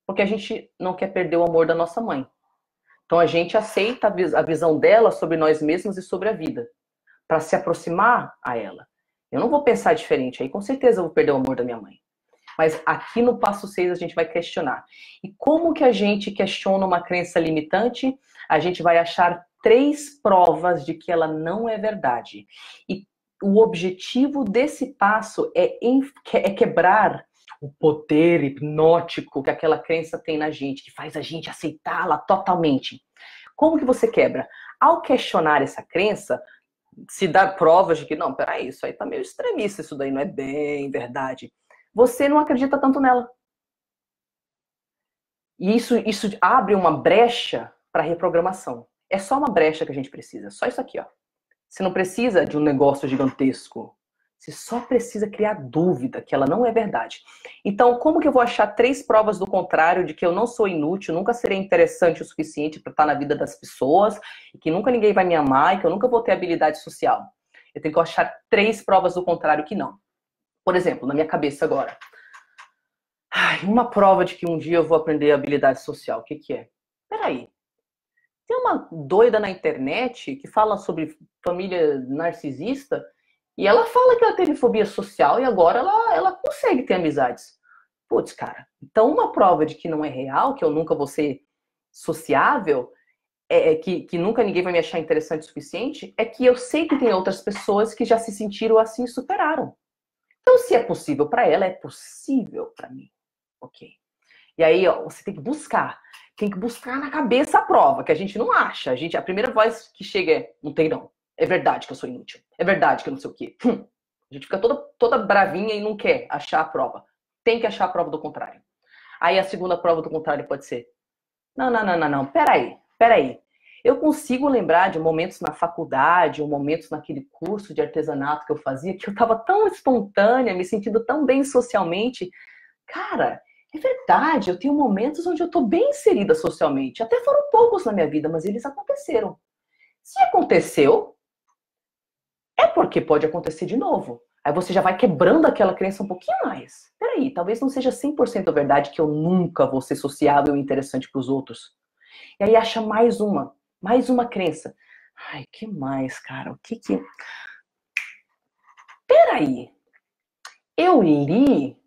porque a gente não quer perder o amor da nossa mãe. Então a gente aceita a visão dela sobre nós mesmos e sobre a vida, para se aproximar a ela. Eu não vou pensar diferente, aí com certeza eu vou perder o amor da minha mãe. Mas aqui no passo 6 a gente vai questionar. E como que a gente questiona uma crença limitante? A gente vai achar 3 provas de que ela não é verdade. E o objetivo desse passo é quebrar o poder hipnótico que aquela crença tem na gente, que faz a gente aceitá-la totalmente. Como que você quebra? Ao questionar essa crença, se dá provas de que, não, peraí, isso aí tá meio extremista, isso daí não é bem verdade. Você não acredita tanto nela. E isso abre uma brecha para reprogramação. É só uma brecha que a gente precisa, só isso aqui, ó. Você não precisa de um negócio gigantesco. Você só precisa criar dúvida que ela não é verdade. Então, como que eu vou achar 3 provas do contrário de que eu não sou inútil, nunca serei interessante o suficiente para estar na vida das pessoas, e que nunca ninguém vai me amar, e que eu nunca vou ter habilidade social? Eu tenho que achar 3 provas do contrário que não. Por exemplo, na minha cabeça agora. Uma prova de que um dia eu vou aprender habilidade social. O que que é? Peraí. Tem uma doida na internet que fala sobre família narcisista e ela fala que ela teve fobia social e agora ela consegue ter amizades. Putz, cara. Então uma prova de que não é real, que eu nunca vou ser sociável, que nunca ninguém vai me achar interessante o suficiente, é que eu sei que tem outras pessoas que já se sentiram assim e superaram. Então, se é possível para ela, é possível para mim. Ok. E aí, ó, você tem que buscar. Tem que buscar na cabeça a prova, que a gente não acha. A primeira voz que chega é, não tem não. É verdade que eu sou inútil. É verdade que eu não sei o quê. A gente fica toda bravinha e não quer achar a prova. Tem que achar a prova do contrário. Aí a segunda prova do contrário pode ser, não. Peraí. Eu consigo lembrar de momentos na faculdade, ou momentos naquele curso de artesanato que eu fazia, que eu estava tão espontânea, me sentindo tão bem socialmente. Cara, é verdade, eu tenho momentos onde eu estou bem inserida socialmente. Até foram poucos na minha vida, mas eles aconteceram. Se aconteceu, é porque pode acontecer de novo. Aí você já vai quebrando aquela crença um pouquinho mais. Peraí, talvez não seja 100% verdade que eu nunca vou ser sociável e interessante para os outros. E aí acha mais uma crença. Ai, que mais, cara? O que? Peraí, eu li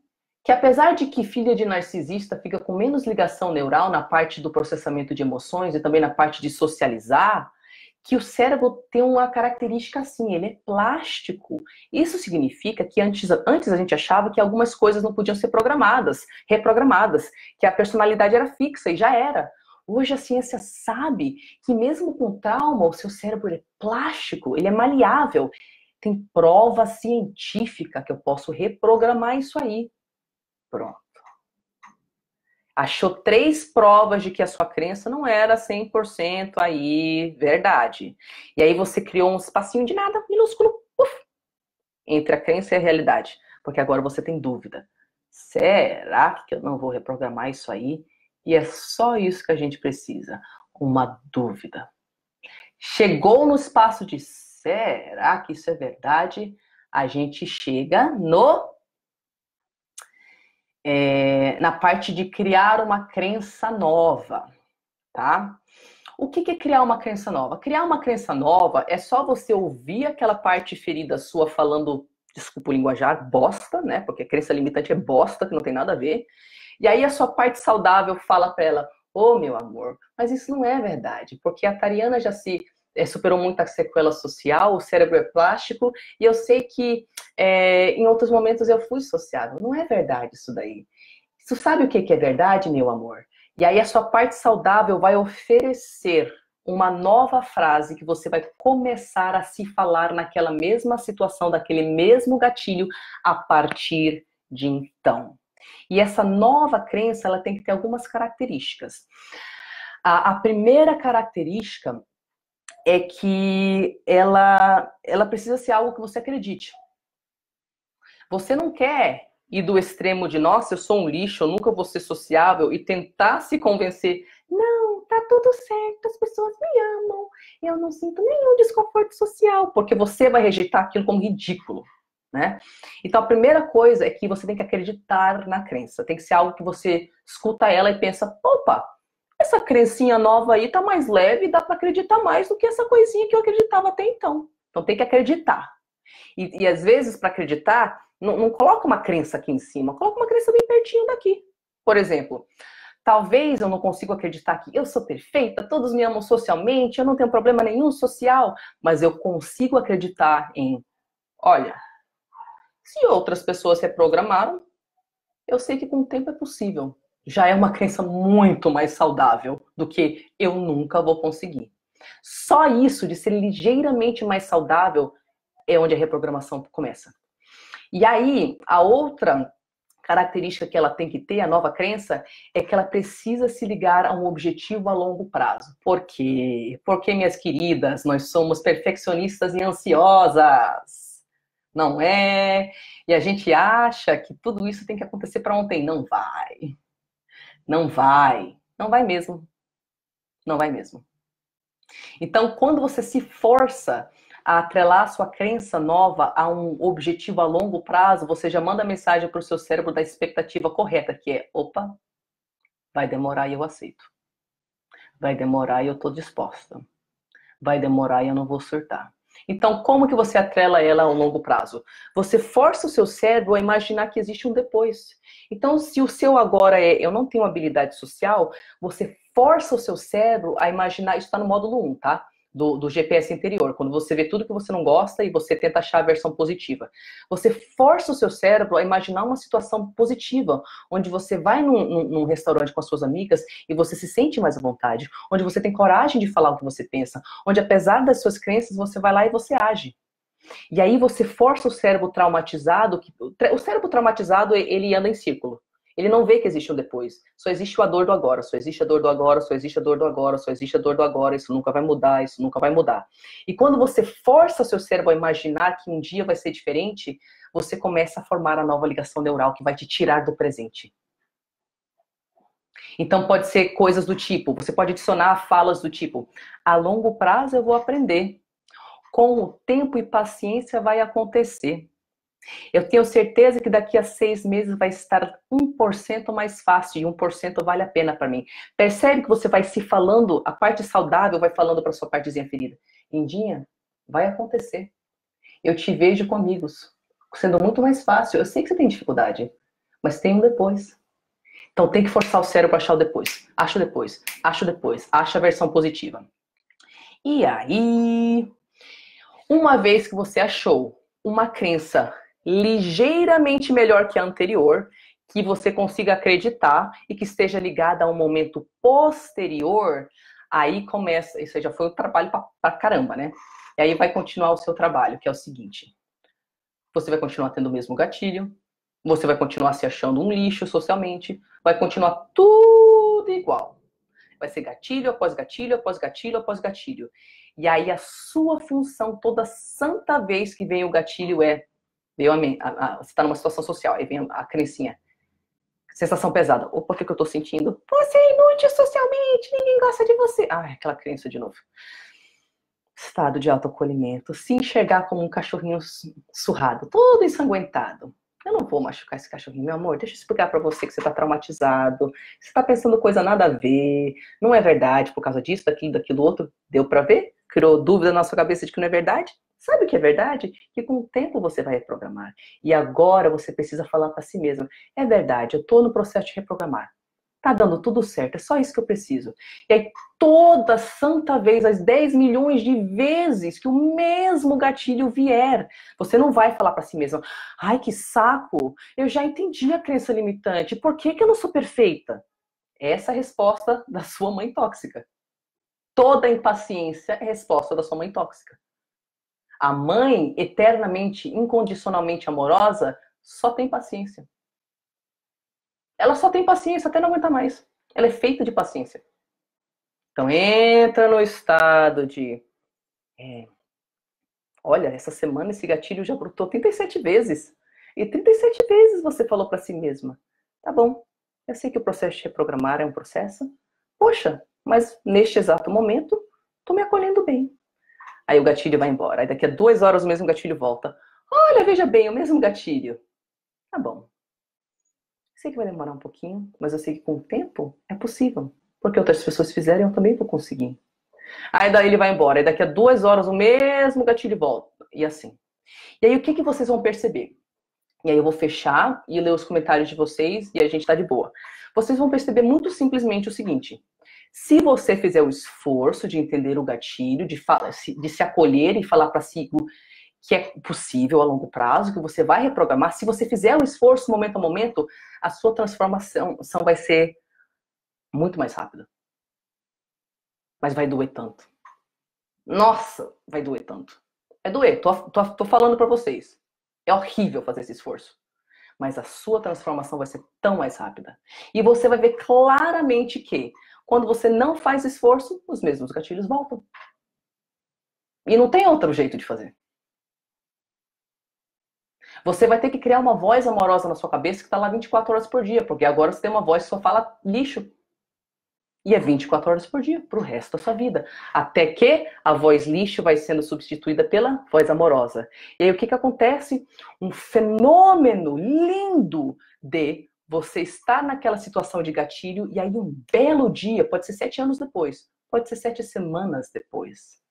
que apesar de que filha de narcisista fica com menos ligação neural na parte do processamento de emoções e também na parte de socializar, que o cérebro tem uma característica assim, ele é plástico. Isso significa que antes a gente achava que algumas coisas não podiam ser reprogramadas, que a personalidade era fixa e já era. Hoje a ciência sabe que mesmo com trauma, o seu cérebro é plástico, ele é maleável. Tem prova científica que eu posso reprogramar isso aí. Pronto. Achou 3 provas de que a sua crença não era 100% aí verdade. E aí você criou um espacinho de nada minúsculo, entre a crença e a realidade. Porque agora você tem dúvida. Será que eu não vou reprogramar isso aí? E é só isso que a gente precisa. Uma dúvida. Chegou no espaço de será que isso é verdade? A gente chega na parte de criar uma crença nova, tá? O que é criar uma crença nova? Criar uma crença nova é só você ouvir aquela parte ferida sua falando, desculpa o linguajar, bosta, né? Porque crença limitante é bosta, que não tem nada a ver. E aí a sua parte saudável fala para ela, ô meu amor, mas isso não é verdade, porque a Tariana já se superou muita sequela social, o cérebro é plástico, e eu sei que em outros momentos eu fui sociável. Não é verdade isso daí. Você sabe o que é verdade, meu amor? E aí a sua parte saudável vai oferecer uma nova frase que você vai começar a se falar naquela mesma situação, daquele mesmo gatilho, a partir de então. E essa nova crença, ela tem que ter algumas características. A primeira característica é que ela precisa ser algo que você acredite. Você não quer ir do extremo de, nossa, eu sou um lixo, eu nunca vou ser sociável, e tentar se convencer, não, tá tudo certo, as pessoas me amam, eu não sinto nenhum desconforto social, porque você vai rejeitar aquilo como ridículo, né? Então a primeira coisa é que você tem que acreditar na crença, tem que ser algo que você escuta ela e pensa, opa, essa crencinha nova aí tá mais leve, dá para acreditar mais do que essa coisinha que eu acreditava até então. Então tem que acreditar. E às vezes, para acreditar, não coloca uma crença aqui em cima, coloca uma crença bem pertinho daqui. Por exemplo, talvez eu não consiga acreditar que eu sou perfeita, todos me amam socialmente, eu não tenho problema nenhum social, mas eu consigo acreditar em, olha, se outras pessoas reprogramaram, eu sei que com o tempo é possível. Já é uma crença muito mais saudável do que eu nunca vou conseguir. Só isso de ser ligeiramente mais saudável é onde a reprogramação começa. E aí, a outra característica que ela tem que ter, a nova crença, é que ela precisa se ligar a um objetivo a longo prazo. Por quê? Porque, minhas queridas, nós somos perfeccionistas e ansiosas. Não é? E a gente acha que tudo isso tem que acontecer para ontem. Não vai. Não vai. Não vai mesmo. Não vai mesmo. Então, quando você se força a atrelar a sua crença nova a um objetivo a longo prazo, você já manda mensagem para o seu cérebro da expectativa correta, que é, opa, vai demorar e eu aceito. Vai demorar e eu estou disposta. Vai demorar e eu não vou surtar. Então, como que você atrela ela ao longo prazo? Você força o seu cérebro a imaginar que existe um depois. Então, se o seu agora é, eu não tenho habilidade social, você força o seu cérebro a imaginar, isso está no módulo 1, tá? Do GPS interior, quando você vê tudo que você não gosta e você tenta achar a versão positiva. Você força o seu cérebro a imaginar uma situação positiva, onde você vai num restaurante com as suas amigas e você se sente mais à vontade, onde você tem coragem de falar o que você pensa, onde apesar das suas crenças, você vai lá e você age. E aí você força o cérebro traumatizado, o cérebro traumatizado, ele anda em círculo. Ele não vê que existe um depois. Só existe a dor do agora, só existe a dor do agora, só existe a dor do agora, só existe a dor do agora, isso nunca vai mudar, isso nunca vai mudar. E quando você força seu cérebro a imaginar que um dia vai ser diferente, você começa a formar a nova ligação neural que vai te tirar do presente. Então pode ser coisas do tipo, você pode adicionar falas do tipo, a longo prazo eu vou aprender. Com o tempo e paciência vai acontecer. Eu tenho certeza que daqui a 6 meses vai estar 1% mais fácil e 1% vale a pena para mim. Percebe que você vai se falando, a parte saudável vai falando para sua partezinha ferida. Lindinha, vai acontecer. Eu te vejo com amigos, sendo muito mais fácil. Eu sei que você tem dificuldade, mas tem um depois. Então tem que forçar o cérebro a achar o depois. Acha o depois, acha o depois, acha a versão positiva. E aí, uma vez que você achou uma crença ligeiramente melhor que a anterior, que você consiga acreditar e que esteja ligada a um momento posterior, aí começa, isso aí já foi um trabalho pra caramba, né? E aí vai continuar o seu trabalho, que é o seguinte, você vai continuar tendo o mesmo gatilho, Você vai continuar se achando um lixo socialmente, vai continuar tudo igual. Vai ser gatilho após gatilho, após gatilho, após gatilho. E aí a sua função toda santa vez que vem o gatilho você está numa situação social, aí vem a crencinha. Sensação pesada. Opa, o que eu tô sentindo? Você é inútil socialmente, ninguém gosta de você. Ai, aquela crença de novo. Estado de autoacolhimento. Se enxergar como um cachorrinho surrado, todo ensanguentado. Eu não vou machucar esse cachorrinho, meu amor. Deixa eu explicar pra você que você tá traumatizado. Você tá pensando coisa nada a ver. Não é verdade por causa disso, daquilo outro. Deu pra ver? Criou dúvida na sua cabeça de que não é verdade? Sabe o que é verdade? Que com o tempo você vai reprogramar. E agora você precisa falar pra si mesmo. É verdade, eu tô no processo de reprogramar. Tá dando tudo certo, é só isso que eu preciso. E aí, toda santa vez, as 10 milhões de vezes que o mesmo gatilho vier, você não vai falar para si mesmo, ai, que saco, eu já entendi a crença limitante, por que eu não sou perfeita? Essa é a resposta da sua mãe tóxica. Toda impaciência é a resposta da sua mãe tóxica. A mãe, eternamente, incondicionalmente amorosa, só tem paciência. Ela só tem paciência até não aguentar mais. Ela é feita de paciência. Então entra no estado de olha, essa semana esse gatilho já brotou 37 vezes. E 37 vezes você falou para si mesma. Tá bom, eu sei que o processo de reprogramar é um processo. Poxa, mas neste exato momento, tô me acolhendo bem. Aí o gatilho vai embora. Aí daqui a 2 horas o mesmo gatilho volta. Olha, veja bem, o mesmo gatilho. Tá bom. Sei que vai demorar um pouquinho, mas eu sei que com o tempo é possível. Porque outras pessoas fizeram, eu também vou conseguir. Aí daí ele vai embora. Aí daqui a 2 horas o mesmo gatilho volta. E assim. E aí o que vocês vão perceber? E aí eu vou fechar e ler os comentários de vocês e a gente tá de boa. Vocês vão perceber muito simplesmente o seguinte. Se você fizer o esforço de entender o gatilho, de se acolher e falar para si que é possível a longo prazo, que você vai reprogramar, se você fizer o esforço momento a momento, a sua transformação vai ser muito mais rápida. Mas vai doer tanto. Nossa, vai doer tanto. É doer, tô falando para vocês. É horrível fazer esse esforço. Mas a sua transformação vai ser tão mais rápida. E você vai ver claramente que, quando você não faz esforço, os mesmos gatilhos voltam. E não tem outro jeito de fazer. Você vai ter que criar uma voz amorosa na sua cabeça que está lá 24 horas por dia, porque agora você tem uma voz que só fala lixo. E é 24 horas por dia, pro resto da sua vida. Até que a voz lixo vai sendo substituída pela voz amorosa. E aí o que acontece? Um fenômeno lindo de você estar naquela situação de gatilho e aí um belo dia, pode ser 7 anos depois, pode ser 7 semanas depois.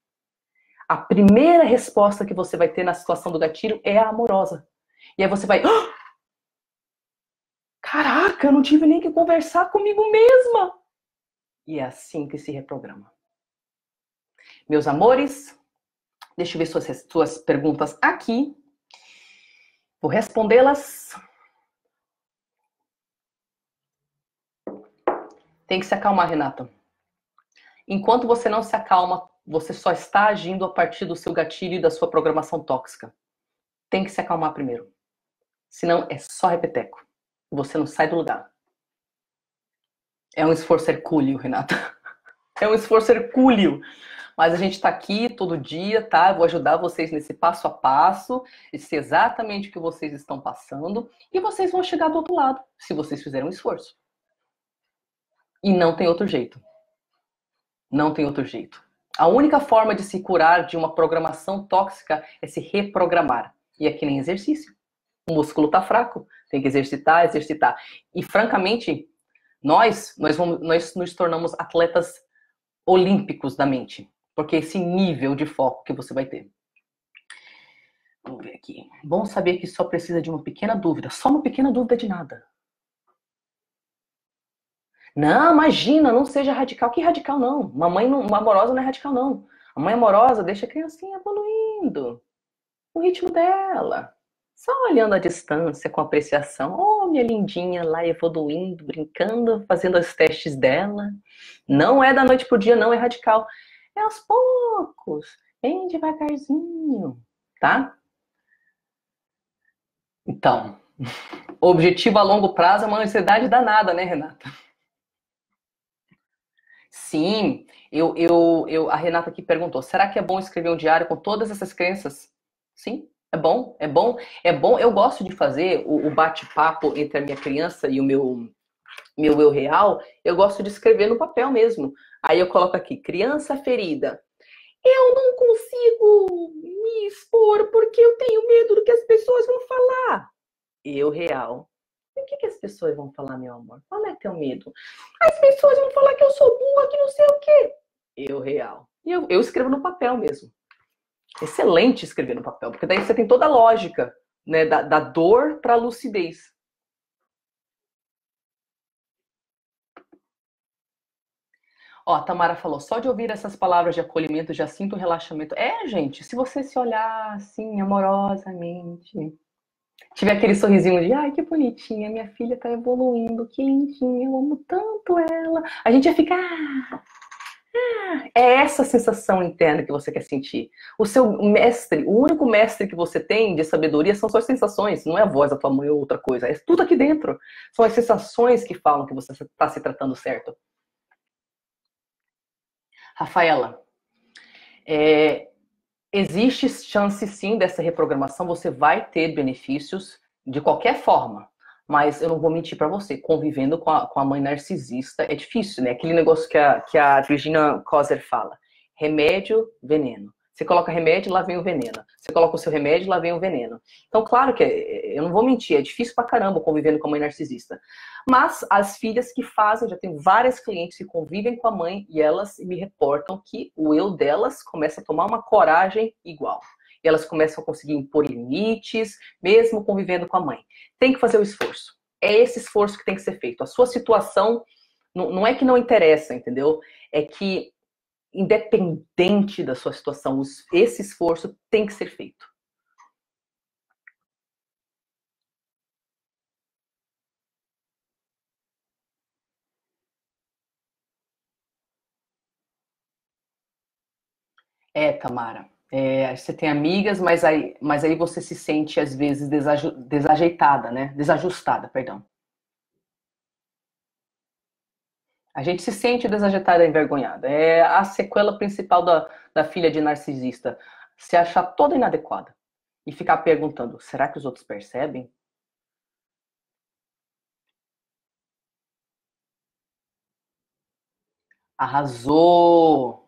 A primeira resposta que você vai ter na situação do gatilho é a amorosa. E aí você vai... Caraca, eu não tive nem que conversar comigo mesma. E é assim que se reprograma. Meus amores, deixa eu ver suas perguntas aqui. Vou respondê-las. Tem que se acalmar, Renata. Enquanto você não se acalma, você só está agindo a partir do seu gatilho e da sua programação tóxica. Tem que se acalmar primeiro. Senão é só repeteco. Você não sai do lugar. É um esforço hercúleo, Renata. É um esforço hercúleo. Mas a gente está aqui todo dia, tá? Eu vou ajudar vocês nesse passo a passo. Esse é exatamente o que vocês estão passando. E vocês vão chegar do outro lado, se vocês fizerem um esforço. E não tem outro jeito. Não tem outro jeito. A única forma de se curar de uma programação tóxica é se reprogramar. E é que nem exercício. O músculo tá fraco, tem que exercitar, exercitar. E francamente, nós nos tornamos atletas olímpicos da mente. Porque esse nível de foco que você vai ter. Vamos ver aqui. Bom saber que só precisa de uma pequena dúvida. Só uma pequena dúvida de nada. Não, imagina, não seja radical. Que radical não? Uma amorosa não é radical não. A mãe amorosa deixa a criancinha evoluindo. O ritmo dela. Só olhando à distância, com apreciação. Oh, minha lindinha lá evoluindo, brincando, fazendo os testes dela. Não é da noite pro dia, não é radical. É aos poucos, bem devagarzinho, tá? Então, Objetivo a longo prazo é uma ansiedade danada, né, Renata? Sim, a Renata aqui perguntou: será que é bom escrever um diário com todas essas crenças? Sim, é bom, é bom, é bom. Eu gosto de fazer o bate-papo entre a minha criança e o meu eu real. Eu gosto de escrever no papel mesmo. Aí eu coloco aqui: criança ferida. Eu não consigo me expor porque eu tenho medo do que as pessoas vão falar. Eu real. O que as pessoas vão falar, meu amor? Qual é teu medo? As pessoas vão falar que eu sou burra, que não sei o quê. Eu real. E eu escrevo no papel mesmo. Excelente escrever no papel, porque daí você tem toda a lógica, né, da dor para a lucidez. Ó, a Tamara falou, só de ouvir essas palavras de acolhimento já sinto um relaxamento. É, gente, se você se olhar assim, amorosamente, tiver aquele sorrisinho de, ai, que bonitinha, minha filha tá evoluindo, que lindinha, eu amo tanto ela. A gente ia ficar, é essa sensação interna que você quer sentir. O seu mestre, o único mestre que você tem de sabedoria são suas sensações, não é a voz da tua mãe ou outra coisa, é tudo aqui dentro. São as sensações que falam que você está se tratando certo. Rafaela, é, existe chance sim dessa reprogramação, você vai ter benefícios de qualquer forma. Mas eu não vou mentir para você, convivendo com a mãe narcisista é difícil, né? Aquele negócio que a Virginia Kozer fala: remédio, veneno. Você coloca remédio, lá vem o veneno. Você coloca o seu remédio, lá vem o veneno. Então, claro que eu não vou mentir, é difícil pra caramba convivendo com a mãe narcisista. Mas as filhas que fazem, já tem várias clientes que convivem com a mãe e elas me reportam que o eu delas começa a tomar uma coragem igual. E elas começam a conseguir impor limites, mesmo convivendo com a mãe. Tem que fazer o esforço. É esse esforço que tem que ser feito. A sua situação não é que não interessa, entendeu? É que, independente da sua situação, esse esforço tem que ser feito. É, Tamara. É, você tem amigas, mas aí você se sente, às vezes, desajeitada, né? Desajustada, perdão. A gente se sente desajeitada e envergonhada. É a sequela principal da filha de narcisista. Se achar toda inadequada e ficar perguntando: será que os outros percebem? Arrasou!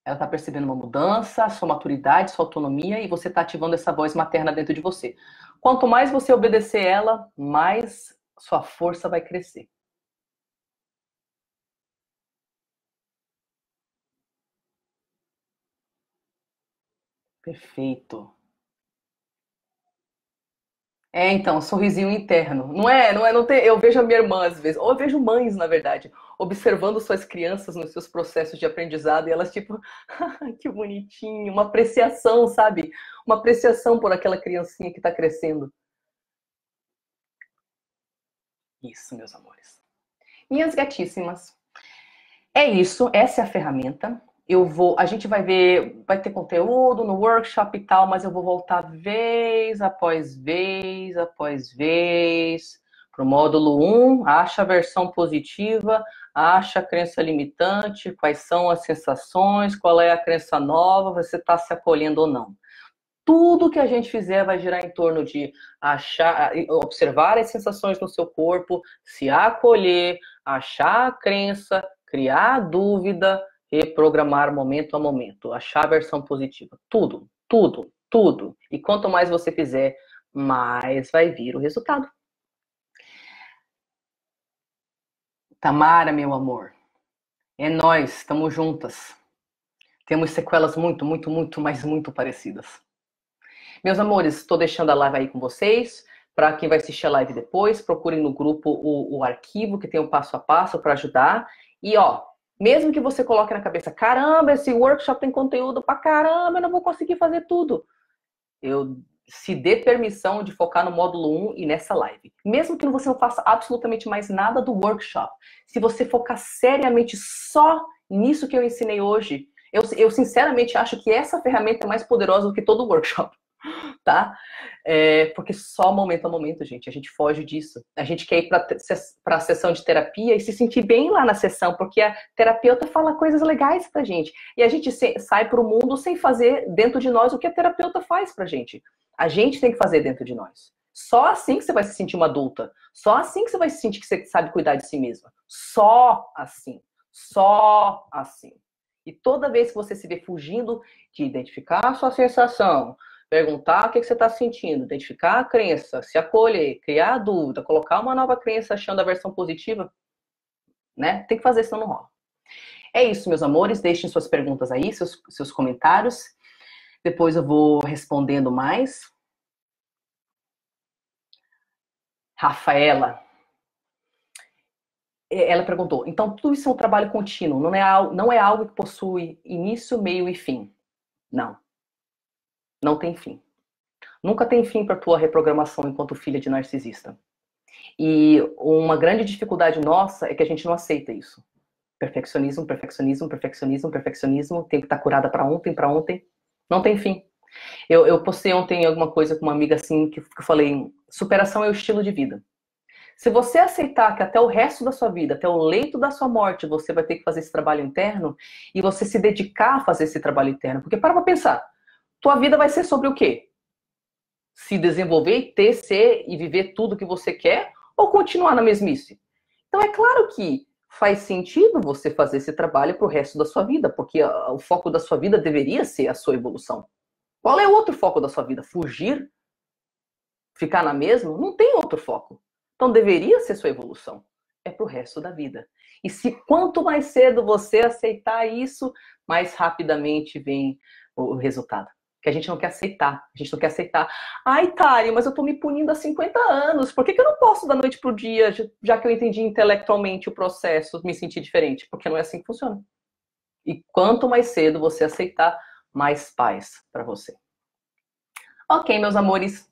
Ela está percebendo uma mudança, sua maturidade, sua autonomia, e você está ativando essa voz materna dentro de você. Quanto mais você obedecer ela, mais sua força vai crescer. Perfeito. É, então, sorrisinho interno. Não tem, eu vejo a minha irmã às vezes, ou eu vejo mães, na verdade, observando suas crianças nos seus processos de aprendizado e elas tipo, que bonitinho, uma apreciação, sabe? Uma apreciação por aquela criancinha que está crescendo. Isso, meus amores. Minhas gatíssimas. É isso, essa é a ferramenta. A gente vai ver, vai ter conteúdo no workshop e tal, mas eu vou voltar vez após vez, para o módulo 1, acha a versão positiva, acha a crença limitante, quais são as sensações, qual é a crença nova, você está se acolhendo ou não. Tudo que a gente fizer vai girar em torno de observar as sensações no seu corpo, se acolher, achar a crença, criar a dúvida, reprogramar momento a momento, achar a versão positiva. Tudo, tudo, tudo. E quanto mais você fizer, mais vai vir o resultado. Tamara, meu amor, é nós, estamos juntas. Temos sequelas mas muito parecidas. Meus amores, estou deixando a live aí com vocês. Para quem vai assistir a live depois, procurem no grupo o arquivo que tem o passo a passo para ajudar. E ó, mesmo que você coloque na cabeça, caramba, esse workshop tem conteúdo pra caramba, eu não vou conseguir fazer tudo. Eu se dê permissão de focar no módulo 1 e nessa live. Mesmo que você não faça absolutamente mais nada do workshop, se você focar seriamente só nisso que eu ensinei hoje, eu sinceramente acho que essa ferramenta é mais poderosa do que todo o workshop. tá? Porque só momento a momento, gente, a gente foge disso. A gente quer ir para a sessão de terapia e se sentir bem lá na sessão, porque a terapeuta fala coisas legais pra gente. E a gente sai pro mundo sem fazer dentro de nós o que a terapeuta faz pra gente. A gente tem que fazer dentro de nós. Só assim que você vai se sentir uma adulta. Só assim que você vai se sentir que você sabe cuidar de si mesma. Só assim. Só assim. E toda vez que você se vê fugindo de identificar a sua sensação, perguntar o que você está sentindo, identificar a crença, se acolher, criar a dúvida, colocar uma nova crença achando a versão positiva, né? Tem que fazer, senão não rola. É isso, meus amores. Deixem suas perguntas aí, seus comentários. Depois eu vou respondendo mais. Rafaela. Ela perguntou, então tudo isso é um trabalho contínuo, não é algo que possui início, meio e fim. Não. Não tem fim. Nunca tem fim para a tua reprogramação enquanto filha de narcisista. E uma grande dificuldade nossa é que a gente não aceita isso. Perfeccionismo, perfeccionismo, perfeccionismo, perfeccionismo, tem que estar curada para ontem, não tem fim. Eu postei ontem alguma coisa com uma amiga assim, que eu falei, superação é o estilo de vida. Se você aceitar que até o resto da sua vida, até o leito da sua morte, você vai ter que fazer esse trabalho interno, e você se dedicar a fazer esse trabalho interno, porque para pensar, tua vida vai ser sobre o quê? Se desenvolver, ter, ser e viver tudo que você quer, ou continuar na mesmice? Então é claro que faz sentido você fazer esse trabalho para o resto da sua vida, porque o foco da sua vida deveria ser a sua evolução. Qual é o outro foco da sua vida? Fugir? Ficar na mesma? Não tem outro foco. Então deveria ser sua evolução. É para o resto da vida. E se quanto mais cedo você aceitar isso, mais rapidamente vem o resultado. Que a gente não quer aceitar. A gente não quer aceitar. Ai, Tari, mas eu tô me punindo há 50 anos. Por que eu não posso da noite pro dia, já que eu entendi intelectualmente o processo, me sentir diferente? Porque não é assim que funciona. E quanto mais cedo você aceitar, mais paz para você. Ok, meus amores.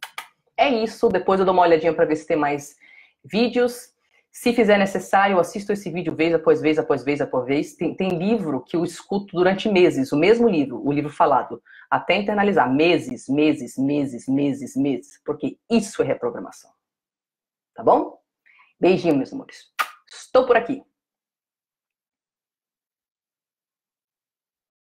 É isso. Depois eu dou uma olhadinha para ver se tem mais vídeos. Se fizer necessário, eu assisto esse vídeo vez após vez, após vez, após vez. Tem livro que eu escuto durante meses, o mesmo livro, o livro falado, até internalizar. Meses, meses, meses, meses, meses. Porque isso é reprogramação. Tá bom? Beijinho, meus amores. Estou por aqui.